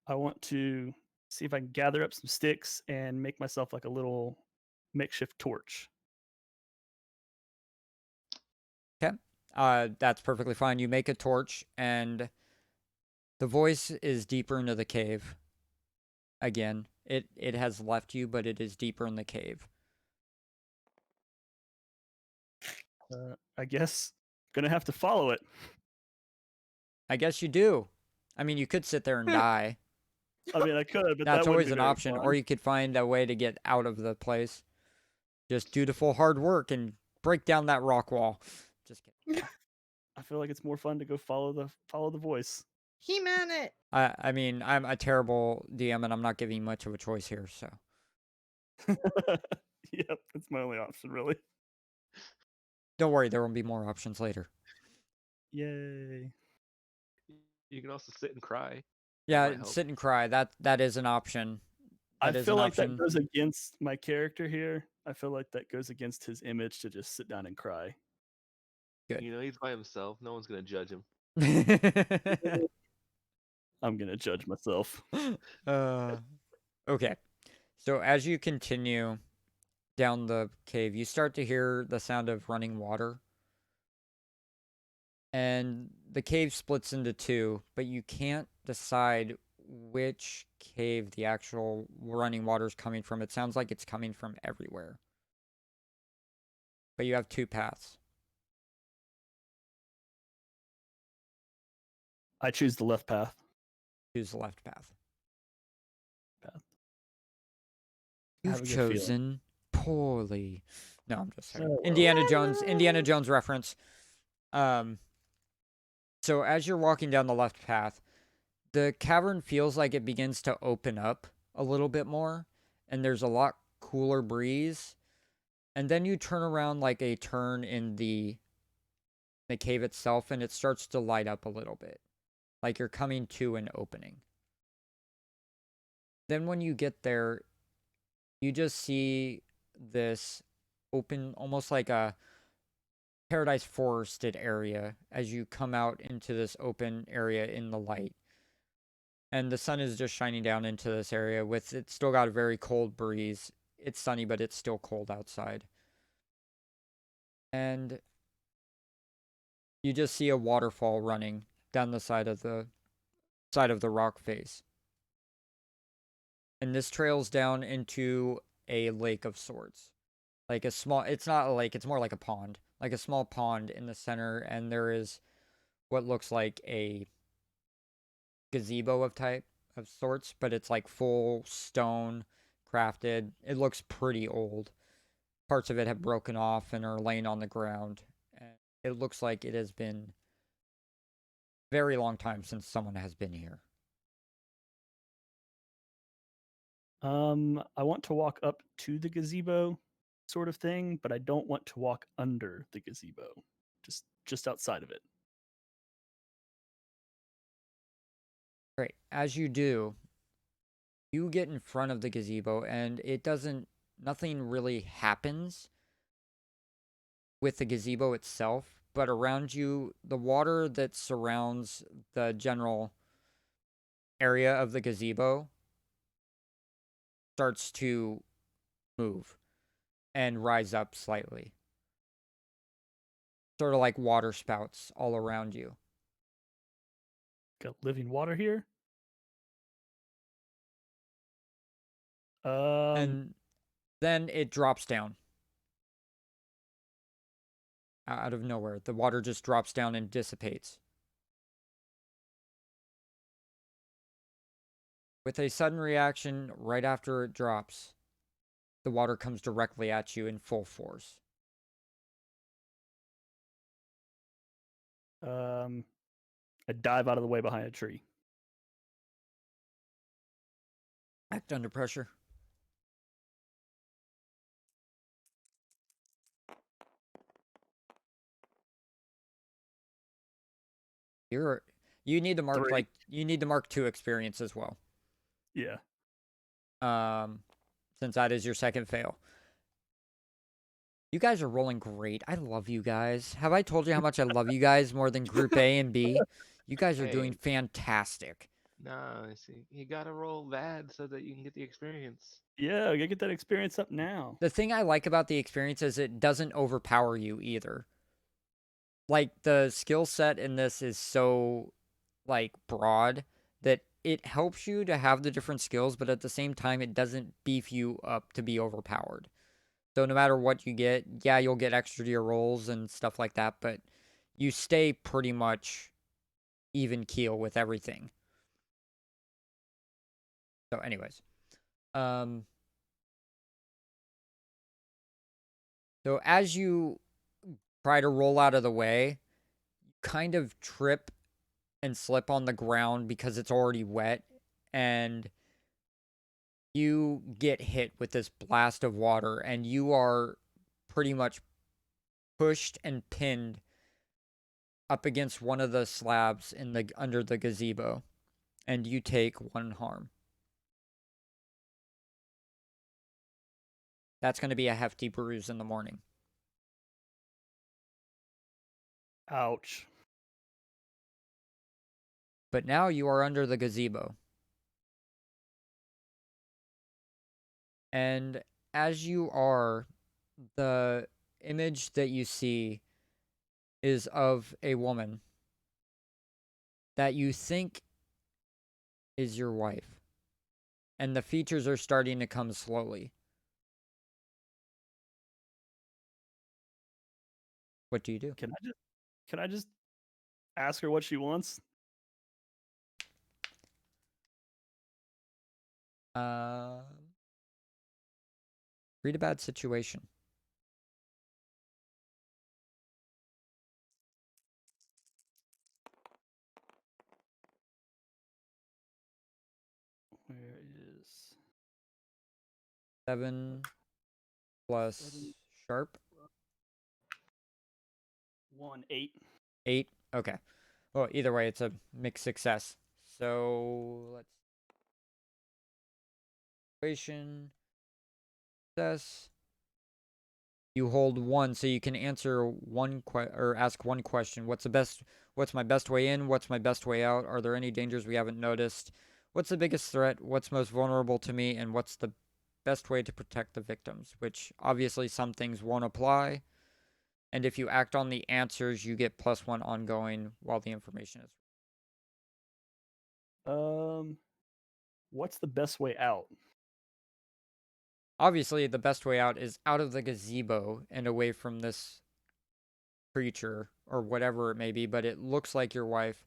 I want to see if I can gather up some sticks and make myself like a little makeshift torch. Okay. That's perfectly fine. You make a torch, and the voice is deeper into the cave. Again, it has left you, but it is deeper in the cave. I guess gonna have to follow it. I guess you do. I mean, you could sit there and die. I mean, I could, but That's that wouldn't always be an very option. fun. Or you could find a way to get out of the place. Just dutiful hard work and break down that rock wall. Just kidding. I feel like it's more fun to go follow the voice. He meant it. I mean, I'm a terrible DM, and I'm not giving much of a choice here, so. Yep, that's my only option, really. Don't worry, there will be more options later. Yay. You can also sit and cry. Yeah, might help. sit and cry. That is an option. I That is feel an like option. that goes against my character here. I feel like that goes against his image to just sit down and cry. Good. You know, he's by himself. No one's gonna judge him. I'm gonna judge myself. Okay. So as you continue down the cave, you start to hear the sound of running water. And the cave splits into two, but you can't decide which cave the actual running water is coming from. It sounds like it's coming from everywhere. But you have two paths. I choose the left path. Choose the left path. I have You've a good feeling. chosen poorly. No, I'm just saying. Oh. Indiana Jones reference. So as you're walking down the left path, the cavern feels like it begins to open up a little bit more, and there's a lot cooler breeze. And then you turn around like a turn in the cave itself, and it starts to light up a little bit. Like you're coming to an opening. Then when you get there, you just see this open, almost like a paradise forested area as you come out into this open area in the light. And the sun is just shining down into this area with it's still got a very cold breeze. It's sunny, but it's still cold outside. And you just see a waterfall running down the side of the rock face. And this trails down into a lake of sorts. Like a small, it's not a lake, it's more like a pond. Like a small pond in the center, and there is what looks like a gazebo of sorts, but it's like full stone crafted. It looks pretty old. Parts of it have broken off and are laying on the ground. And it looks like it has been a very long time since someone has been here. I want to walk up to the gazebo sort of thing, but I don't want to walk under the gazebo. Just outside of it. Great. As you do, you get in front of the gazebo, and nothing really happens with the gazebo itself, but around you, the water that surrounds the general area of the gazebo starts to move and rise up slightly. Sort of like water spouts all around you. Got living water here. And then it drops down. Out of nowhere. The water just drops down and dissipates. With a sudden reaction right after it drops, the water comes directly at you in full force. I dive out of the way behind a tree. Act under pressure. You need to mark 3. you need to mark 2 experience as well. Yeah. Since that is your second fail. You guys are rolling great. I love you guys. Have I told you how much I love you guys more than Group A and B? You guys are doing fantastic. No, see, you gotta roll bad so that you can get the experience. Yeah, we gotta get that experience up now. The thing I like about the experience is it doesn't overpower you either. Like, the skill set in this is so, like, broad that it helps you to have the different skills, but at the same time, it doesn't beef you up to be overpowered. So no matter what you get, yeah, you'll get extra to your rolls and stuff like that, but you stay pretty much even keel with everything. So anyways. So as you try to roll out of the way, you kind of trip and slip on the ground because it's already wet, and you get hit with this blast of water, and you are pretty much pushed and pinned up against one of the slabs under the gazebo, and you take 1 harm. That's going to be a hefty bruise in the morning. Ouch. But now you are under the gazebo. And as you are, the image that you see is of a woman that you think is your wife. And the features are starting to come slowly. What do you do? Can I just ask her what she wants? Read a bad situation. Where is 7 plus Sharp. 1, 8. 8. Okay. Well, either way, it's a mixed success. So let's situation success. You hold 1, so you can answer or ask one question. What's my best way in? What's my best way out? Are there any dangers we haven't noticed? What's the biggest threat? What's most vulnerable to me? And what's the best way to protect the victims? Which obviously some things won't apply. And if you act on the answers, you get +1 ongoing while the information is. What's the best way out? Obviously, the best way out is out of the gazebo and away from this creature or whatever it may be, but it looks like your wife,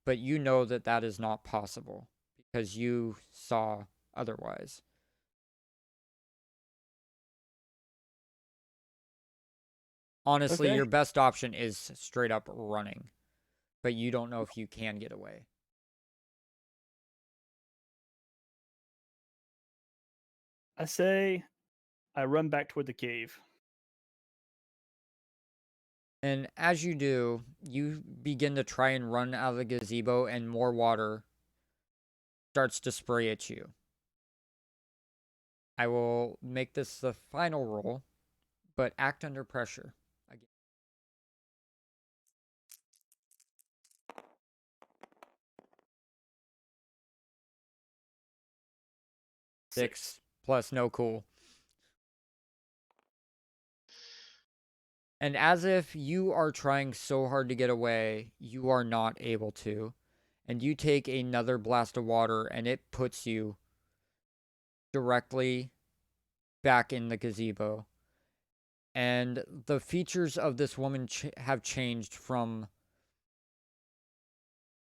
but you know that that is not possible because you saw otherwise. Honestly, Okay. your best option is straight up running, but you don't know if you can get away. I say I run back toward the cave. And as you do, you begin to try and run out of the gazebo, and more water starts to spray at you. I will make this the final roll, but act under pressure. Again. 6 plus no cool. And as if you are trying so hard to get away, you are not able to. And you take another blast of water, and it puts you directly back in the gazebo. And the features of this woman have changed from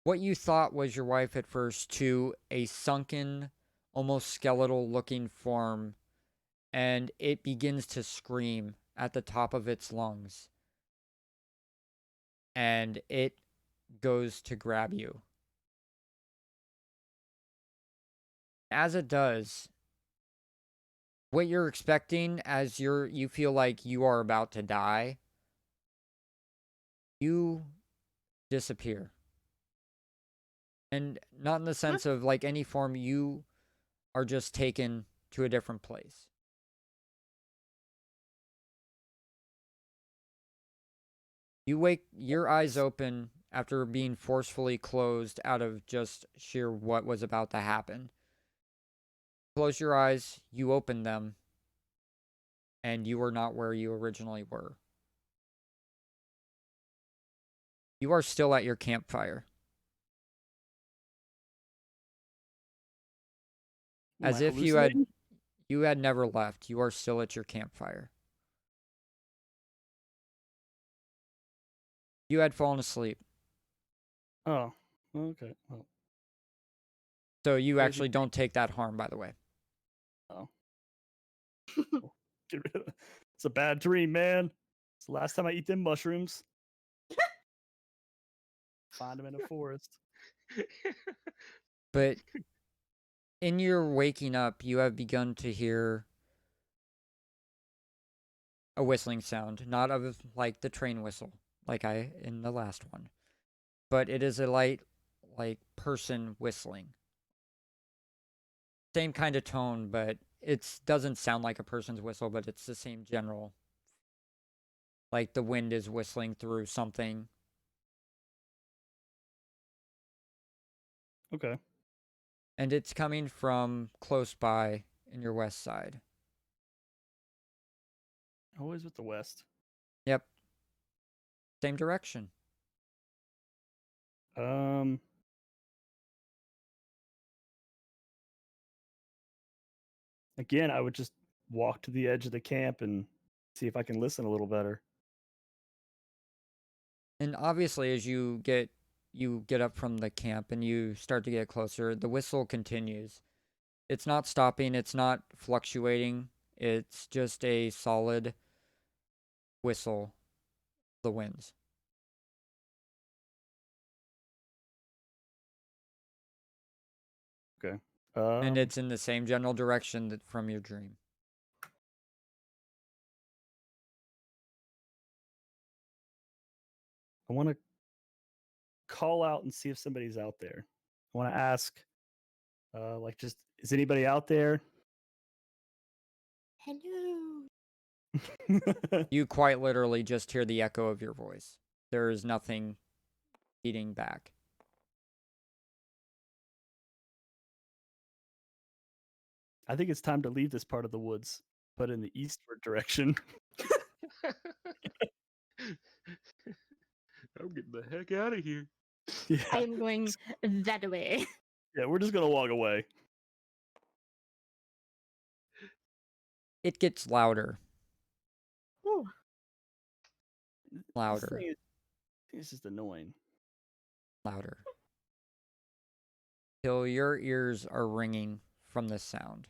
what you thought was your wife at first to a sunken, almost skeletal looking form. And it begins to scream at the top of its lungs. And it goes to grab you. As it does, what you're expecting as you feel like you are about to die, you disappear. And not in the sense of like any form, you are just taken to a different place. You wake your eyes open after being forcefully closed out of just sheer what was about to happen. Close your eyes, you open them, and you are not where you originally were. You are still at your campfire. As if you had never left. You are still at your campfire. You had fallen asleep. Oh, okay. Well, So you Crazy actually don't take that harm, by the way. oh. Get rid of it. It's a bad dream, man. It's the last time I eat them mushrooms. Find them in a forest. But in your waking up, you have begun to hear a whistling sound, not of like the train whistle, like I in the last one, but it is a light, like person whistling. Same kind of tone, but it doesn't sound like a person's whistle, but it's the same general. Like the wind is whistling through something. Okay. And it's coming from close by in your west side. Always with the west. Yep. Same direction. Again, I would just walk to the edge of the camp and see if I can listen a little better. And obviously, as you get up from the camp and you start to get closer, the whistle continues. It's not stopping, it's not fluctuating. It's just a solid whistle, the winds. Okay. And it's in the same general direction that from your dream. I want to call out and see if somebody's out there. I want to ask, like, just is anybody out there? Hello. You quite literally just hear the echo of your voice. There is nothing feeding back. I think it's time to leave this part of the woods, but in the eastward direction. I'm getting the heck out of here. Yeah. I am going that way. Yeah, we're just gonna walk away. It gets louder, Ooh. louder, This is just annoying. louder. Till your ears are ringing from this sound.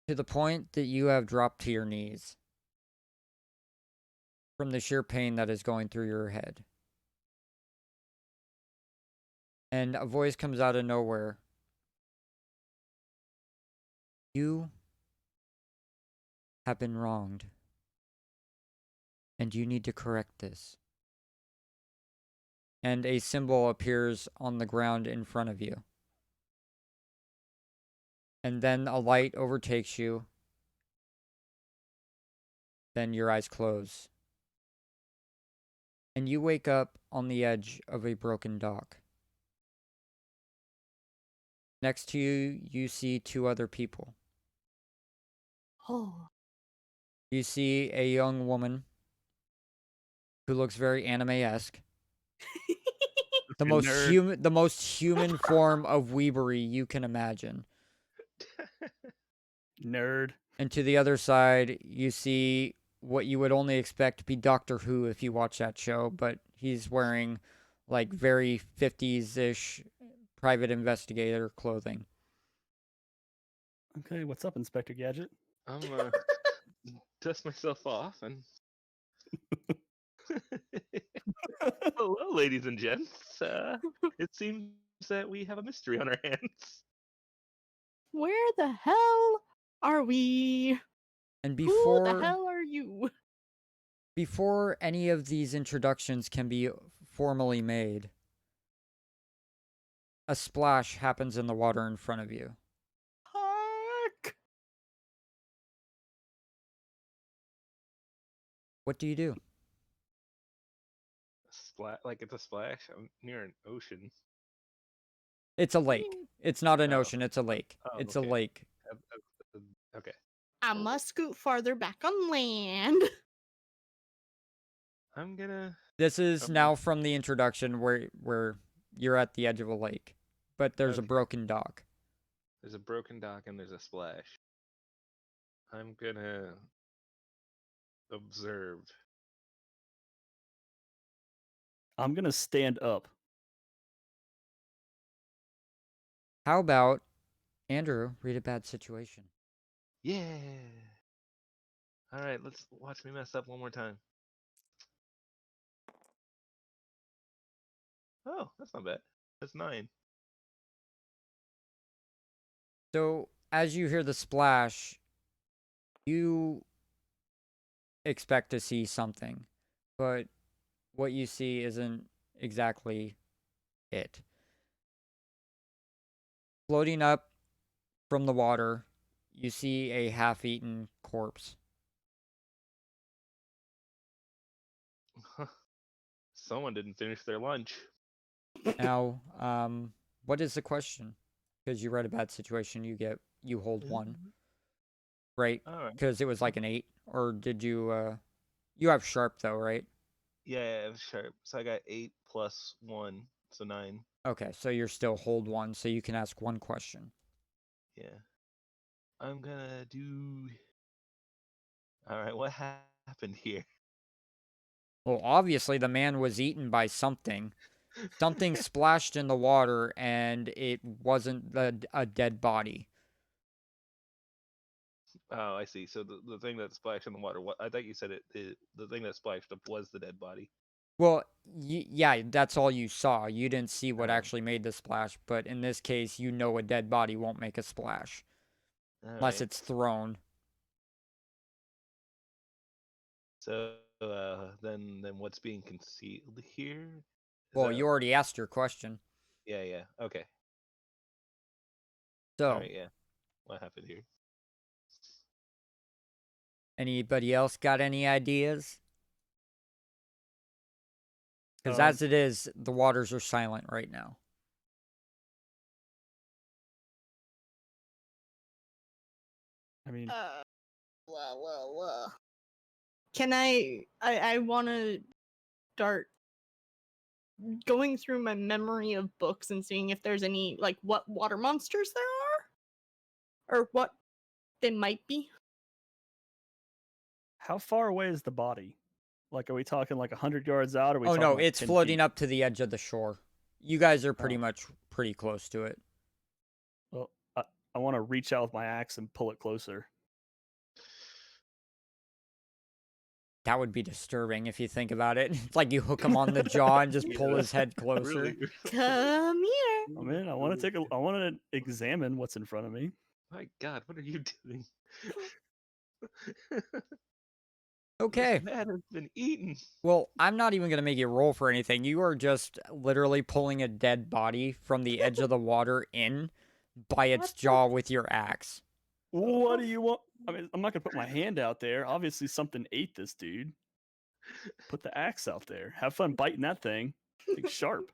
To the point that you have dropped to your knees from the sheer pain that is going through your head. And a voice comes out of nowhere. You have been wronged. And you need to correct this. And a symbol appears on the ground in front of you. And then a light overtakes you. Then your eyes close. And you wake up on the edge of a broken dock. Next to you, you see two other people. Oh. You see a young woman who looks very anime-esque. The most human form of weebery you can imagine. Nerd. And to the other side, you see what you would only expect to be Doctor Who if you watch that show, but he's wearing like very 50s-ish private investigator clothing. Okay, what's up, Inspector Gadget? I'm dust myself off and hello, ladies and gents. It seems that we have a mystery on our hands. Where the hell are we? And Who the hell are you? before any of these introductions can be formally made, a splash happens in the water in front of you. Hark! What do you do? Like it's a splash. I'm near an ocean. It's a lake. It's not an ocean, it's a lake. Oh, It's okay. a lake. Okay. I must scoot farther back on land. I'm gonna. This is now from the introduction where you're at the edge of a lake, but there's a Okay. broken dock. There's a broken dock and there's a splash. I'm gonna observe. I'm gonna stand up. How about Andrew read a bad situation? Yeah. All right, let's watch me mess up one more time. Oh, that's not bad. That's 9. So as you hear the splash, you expect to see something, but what you see isn't exactly it. Floating up from the water, you see a half-eaten corpse. Someone didn't finish their lunch. Now, what is the question? Because you read a bad situation, you hold 1, right? All right. Because it was like an 8, or did you? You have sharp though, right? Yeah, it was sharp. So I got 8 plus 1, so 9. Okay, so you're still hold 1, so you can ask 1 question. Yeah. I'm gonna do. All right, what happened here? Well, obviously the man was eaten by something. Something splashed in the water, and it wasn't a dead body. Oh, I see. So the thing that splashed in the water. What I thought you said the thing that splashed up was the dead body. Well, yeah, that's all you saw. You didn't see what Oh. actually made the splash, but in this case, you know a dead body won't make a splash All unless right. it's thrown. So than what's being concealed here. Is Well, that- you already asked your question. Yeah. Okay. So, All right. Yeah. What happened here? anybody else got any ideas? Because Um, as it is, the waters are silent right now. I mean, Can I want to start going through my memory of books and seeing if there's any, like, what water monsters there are? Or what they might be? how far away is the body? Like, are we talking like 100 yards out? Or are we Oh talking no, like it's 10 floating feet? up to the edge of the shore. You guys are pretty Oh. much pretty close to it. Well, I want to reach out with my axe and pull it closer. That would be disturbing if you think about it. It's like you hook him on the jaw and just pull his head closer. Really? Come here. I mean, I want to I want to examine what's in front of me. My God, what are you doing? Okay. This man has been eaten. Well, I'm not even going to make you roll for anything. You are just literally pulling a dead body from the edge of the water in by its What the- jaw with your axe. What do you want? I mean, I'm not gonna put my hand out there. Obviously, something ate this dude. Put the axe out there. Have fun biting that thing. It's sharp.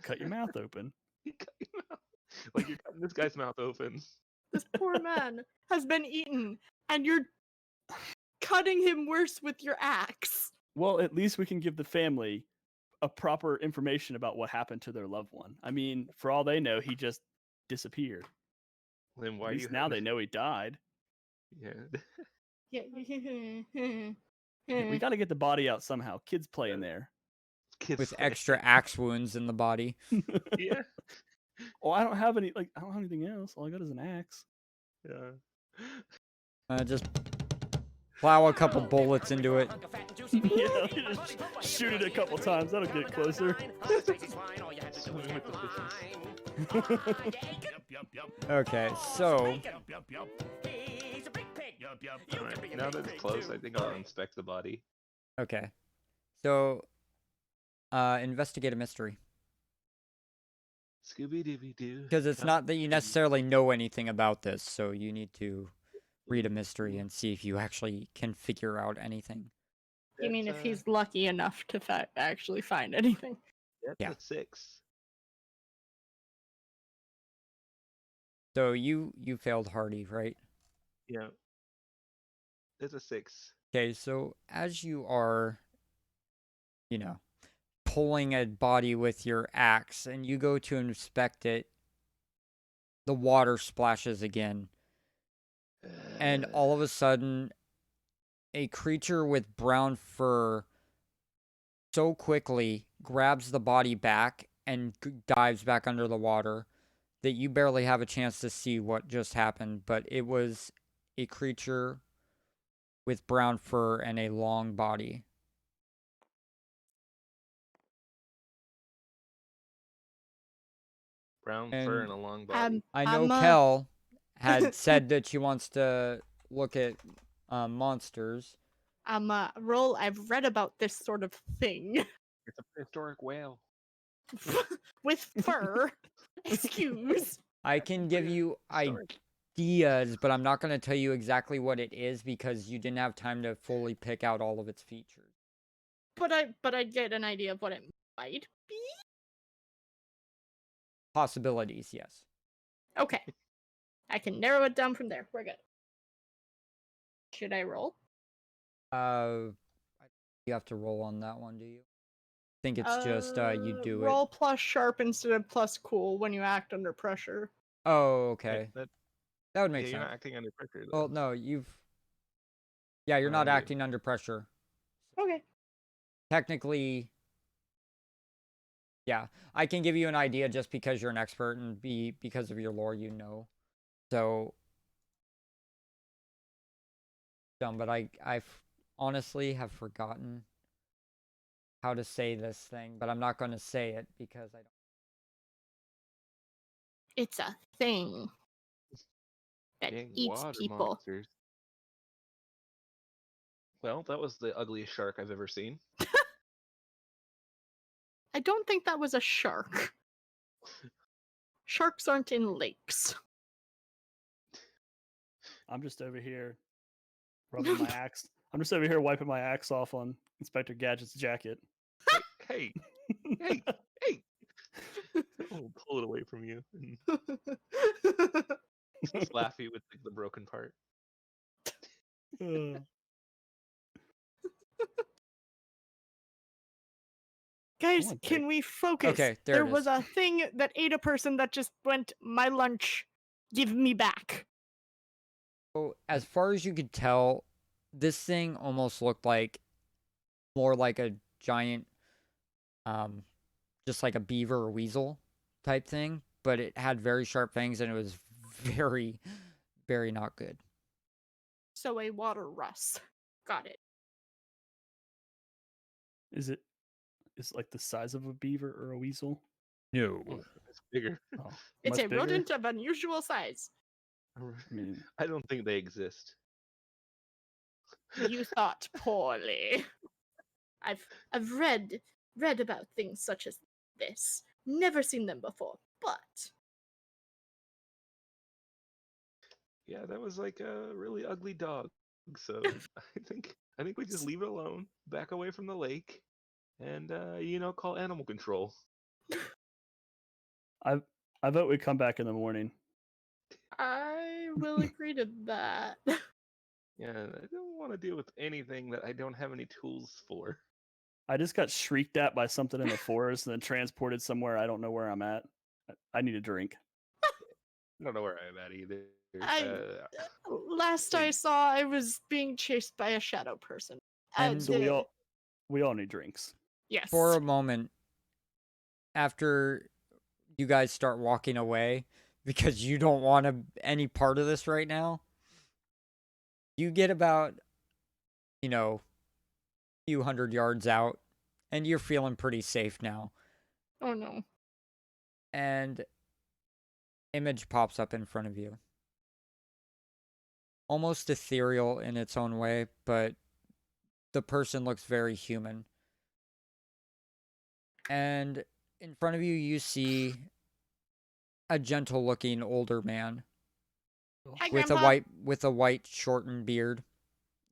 Cut your mouth open. You cut your mouth. Like you're cutting this guy's mouth open. This poor man has been eaten, and you're cutting him worse with your axe. Well, at least we can give the family a proper information about what happened to their loved one. I mean, for all they know, he just disappeared. Then why At do least you now they know he died. Yeah. Yeah. We got to get the body out somehow. Kids play in there. Kids With play. extra axe wounds in the body. Yeah. Oh, I don't have any. Like, I don't have anything else. All I got is an axe. Yeah. Just plow a couple bullets into it. Yeah, just shoot it a couple times. That'll get it closer. Swimming with the fishes. Okay, so Alright, now that it's close, I think I'll inspect the body. okay. So investigate a mystery. Scooby Dooby Doo. Because it's not that you necessarily know anything about this, so you need to read a mystery and see if you actually can figure out anything. You mean if he's lucky enough to actually find anything? That's Yeah. a 6. So you failed Hardy, right? Yeah. It's a 6. Okay, so as you are, pulling a body with your axe and you go to inspect it, the water splashes again. And all of a sudden, a creature with brown fur so quickly grabs the body back and dives back under the water that you barely have a chance to see what just happened. But it was a creature with brown fur and a long body. Brown fur and a long body. I know I'm, Kel had said that she wants to look at monsters. Roll, I've read about this sort of thing. It's a prehistoric whale. With fur. Excuse. I can give you Prehistoric. ideas, but I'm not going to tell you exactly what it is because you didn't have time to fully pick out all of its features. But I get an idea of what it might be. Possibilities, yes. Okay. I can narrow it down from there. We're good. Should I roll? You have to roll on that one, do you? I think it's just you do it. Roll plus sharp instead of plus cool when you act under pressure. Oh, okay. That, That would yeah, make you're not sense. acting under pressure. Well, Though. no, Yeah, you're not Yeah. acting under pressure. Okay. Technically, yeah, I can give you an idea just because you're an expert and because of your lore, So, dumb, but I honestly have forgotten how to say this thing, but I'm not going to say it because I don't. It's a thing that Dang eats water people. monsters. Well, that was the ugliest shark I've ever seen. I don't think that was a shark. Sharks aren't in lakes. I'm just over here rubbing my axe. I'm just over here wiping my axe off on Inspector Gadget's jacket. Hey, hey, hey! I'll pull it away from you and slap you with the broken part. Uh, Guys, on, can Dick. we focus? Okay, there it was is. a thing that ate a person that just went, my lunch, give me back. So, as far as you could tell, this thing almost looked like more like a giant, just like a beaver or weasel type thing, but it had very sharp fangs and it was very, very not good. So a water Russ. Got it. Is it like the size of a beaver or a weasel? No. It's bigger. Oh, It's much a bigger? rodent of unusual size. I mean, I don't think they exist. You thought poorly. I've read about things such as this. Never seen them before, but Yeah, that was like a really ugly dog. So I think we just leave it alone, back away from the lake, and call animal control. I vote we come back in the morning. I will agree to that. Yeah, I don't want to deal with anything that I don't have any tools for. I just got shrieked at by something in the forest and then transported somewhere I don't know where I'm at. I need a drink. I don't know where I'm at either. Last I saw, I was being chased by a shadow person. And So we all need drinks. yes. For a moment, after you guys start walking away, because you don't want any part of this right now, you get about, a few hundred yards out, and you're feeling pretty safe now. Oh no. And image pops up in front of you. Almost ethereal in its own way, but the person looks very human. And in front of you, you see a gentle-looking older man Hi, with Grandpa. a white shortened beard,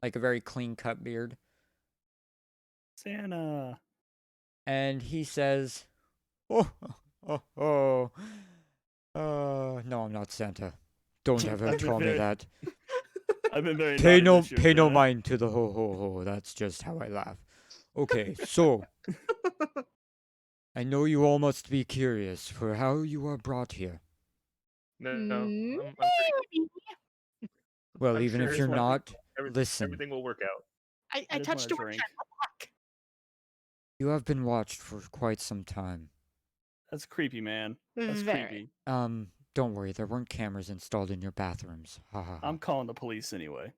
like a very clean-cut beard. Santa. And he says, "Oh, oh, oh, no, I'm not Santa. Don't ever I've been tell me very- that. I've been very Pay naughty no this year, pay no Santa. mind to the ho ho ho. That's just how I laugh. Okay, so I know you all must be curious for how you are brought here. No, Mm, I'm pretty. Well, I'm even sure if you're everything- not, listen. Everything will work out. I just touched want you a again. drink. What the heck? You have been watched for quite some time. That's creepy, man. That's Very. creepy. Don't worry, there weren't cameras installed in your bathrooms. Ha ha ha. I'm calling the police anyway.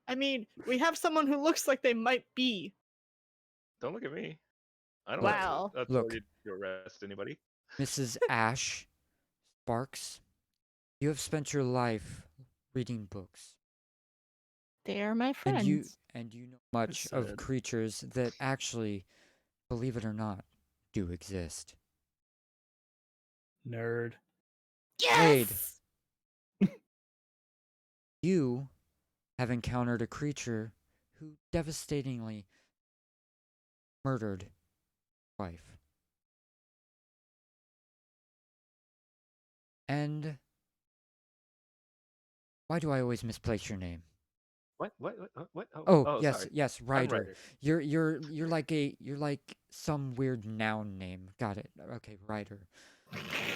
I mean, we have someone who looks like they might be. Don't look at me. I don't Wow. have Look. authority to arrest anybody. Mrs. Ash Sparks, you have spent your life reading books. They are my friends. And you know much It's of sad. creatures that actually, believe it or not, do exist. Nerd. yes! You have encountered a creature who devastatingly murdered his wife. And why do I always misplace your name? What? Oh, yes, sorry. yes, I'm Ryder. You're like some weird noun name. Got it. Okay, Ryder.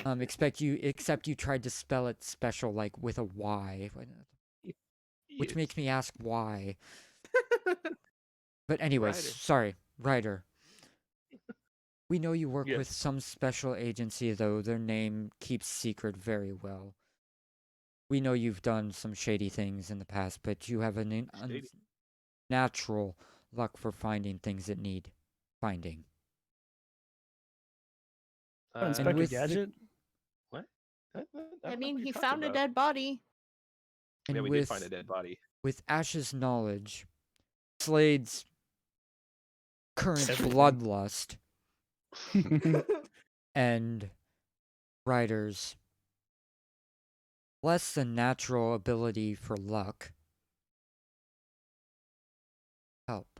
Except you tried to spell it special, like with a Y, which Yes. makes me ask why. But anyways, Ryder. sorry, Ryder. We know you work Yes. with some special agency, though their name keeps secret very well. We know you've done some shady things in the past, but you have an Shady. unnatural luck for finding things that need finding. Inspector with the- Gadget? What? I mean, What are he you found talking a about? dead body. And Yeah, we with did find a dead body. with Ash's knowledge, Slade's current Everything. bloodlust, and Ryder's less than natural ability for luck, help.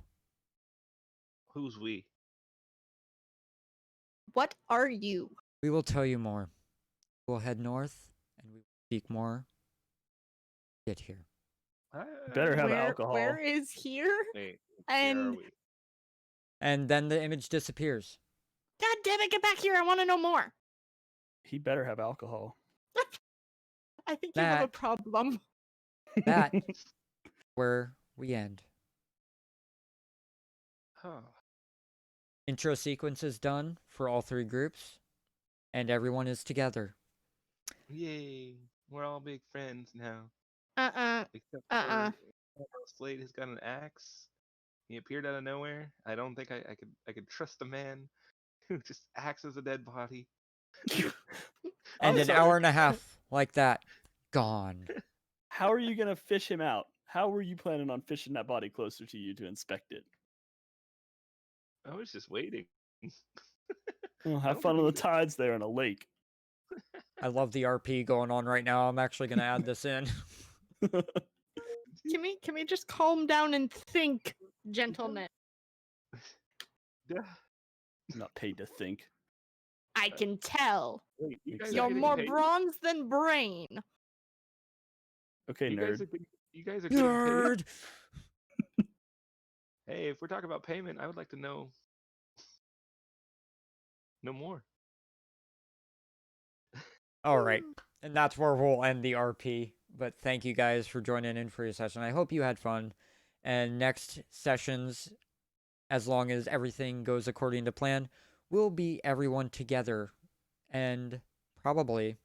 Who's we? What are you? We will tell you more. We'll head north and we will speak more. Get here. Better have Where alcohol. is here? Wait, where are And we? And then the image disappears. God damn it, get back here! I want to know more. He better have alcohol. I think you have a That- problem. That where we end. Huh. Intro sequence is done for all three groups, and everyone is together. Yay! We're all big friends now. Except Uh-uh. for Slade has got an axe. He appeared out of nowhere. I don't think I could trust a man who just axes a dead body. And I'm an sorry. hour and a half like that, gone. How are you gonna fish him out? How were you planning on fishing that body closer to you to inspect it? I was just waiting. Well, I have don't fun think on we the tides there in a lake. I love the RP going on right now. I'm actually gonna add this in. Can we just calm down and think, gentlemen? Yeah. I'm not paid to think. I can tell. Wait, you guys You're are getting more paid? bronze than brain. Okay, You nerd. you guys are getting paid? Nerd! Hey, if we're talking about payment, I would like to know more. All right. And that's where we'll end the RP. But thank you guys for joining in for your session. I hope you had fun. And next sessions, as long as everything goes according to plan, will be everyone together and probably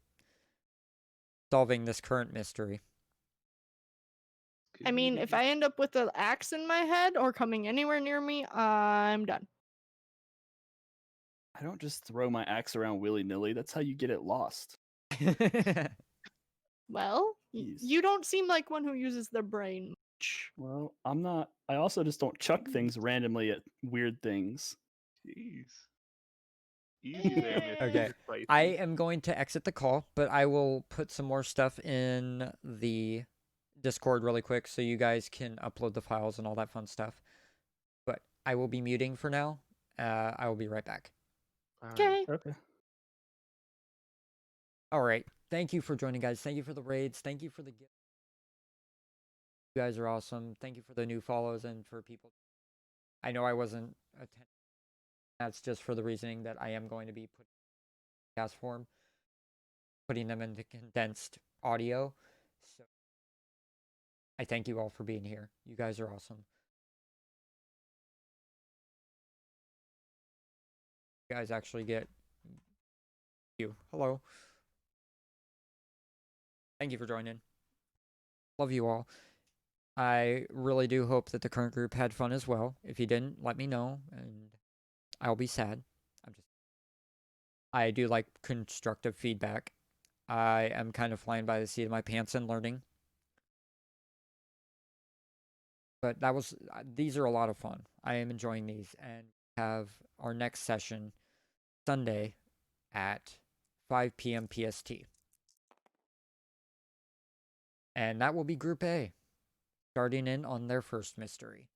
solving this current mystery. I mean, if I end up with an axe in my head or coming anywhere near me, I'm done. I don't just throw my axe around willy-nilly. That's how you get it lost. Well, Jeez. you don't seem like one who uses their brain much. Well, I'm not. I also just don't chuck things randomly at weird things. Jeez. Easy there, Mr. Okay. Spicy. I am going to exit the call, but I will put some more stuff in the Discord really quick so you guys can upload the files and all that fun stuff. But I will be muting for now. I will be right back. All right. Okay. Okay. All right. Thank you for joining, guys. Thank you for the raids. Thank you for the gift. You guys are awesome. Thank you for the new follows and for people. I know I wasn't attending. That's just for the reasoning that I am going to be putting in podcast form, putting them into condensed audio. So I thank you all for being here. You guys are awesome. You guys actually get you. Hello. Thank you for joining. Love you all. I really do hope that the current group had fun as well. If you didn't, let me know, and I'll be sad. I do like constructive feedback. I am kind of flying by the seat of my pants and learning. But these are a lot of fun. I am enjoying these, and have our next session Sunday at 5 p.m. PST. And that will be Group A, starting in on their first mystery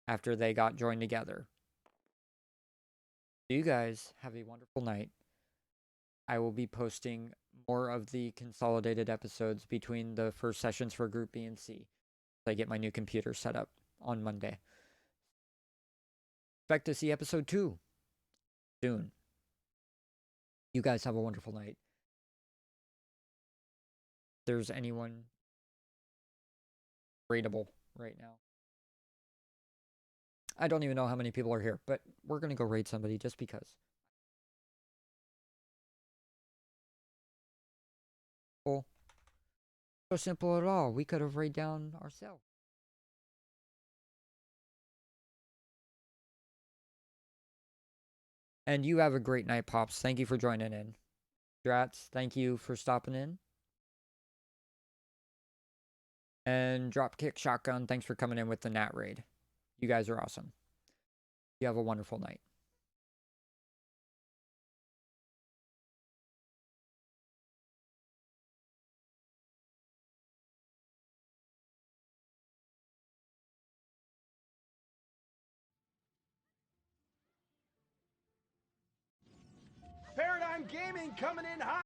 after they got joined together. You guys have a wonderful night. I will be posting more of the consolidated episodes between the first sessions for Group B and C. I get my new computer set up on Monday. Expect to see episode 2 soon. You guys have a wonderful night. If there's anyone raidable right now. I don't even know how many people are here, but we're going to go raid somebody just because. Well, so simple at all. We could have raid down ourselves. And you have a great night, Pops. Thank you for joining in. Drats, thank you for stopping in. And Dropkick Shotgun, thanks for coming in with the Nat Raid. You guys are awesome. You have a wonderful night. Paradigm Gaming coming in hot.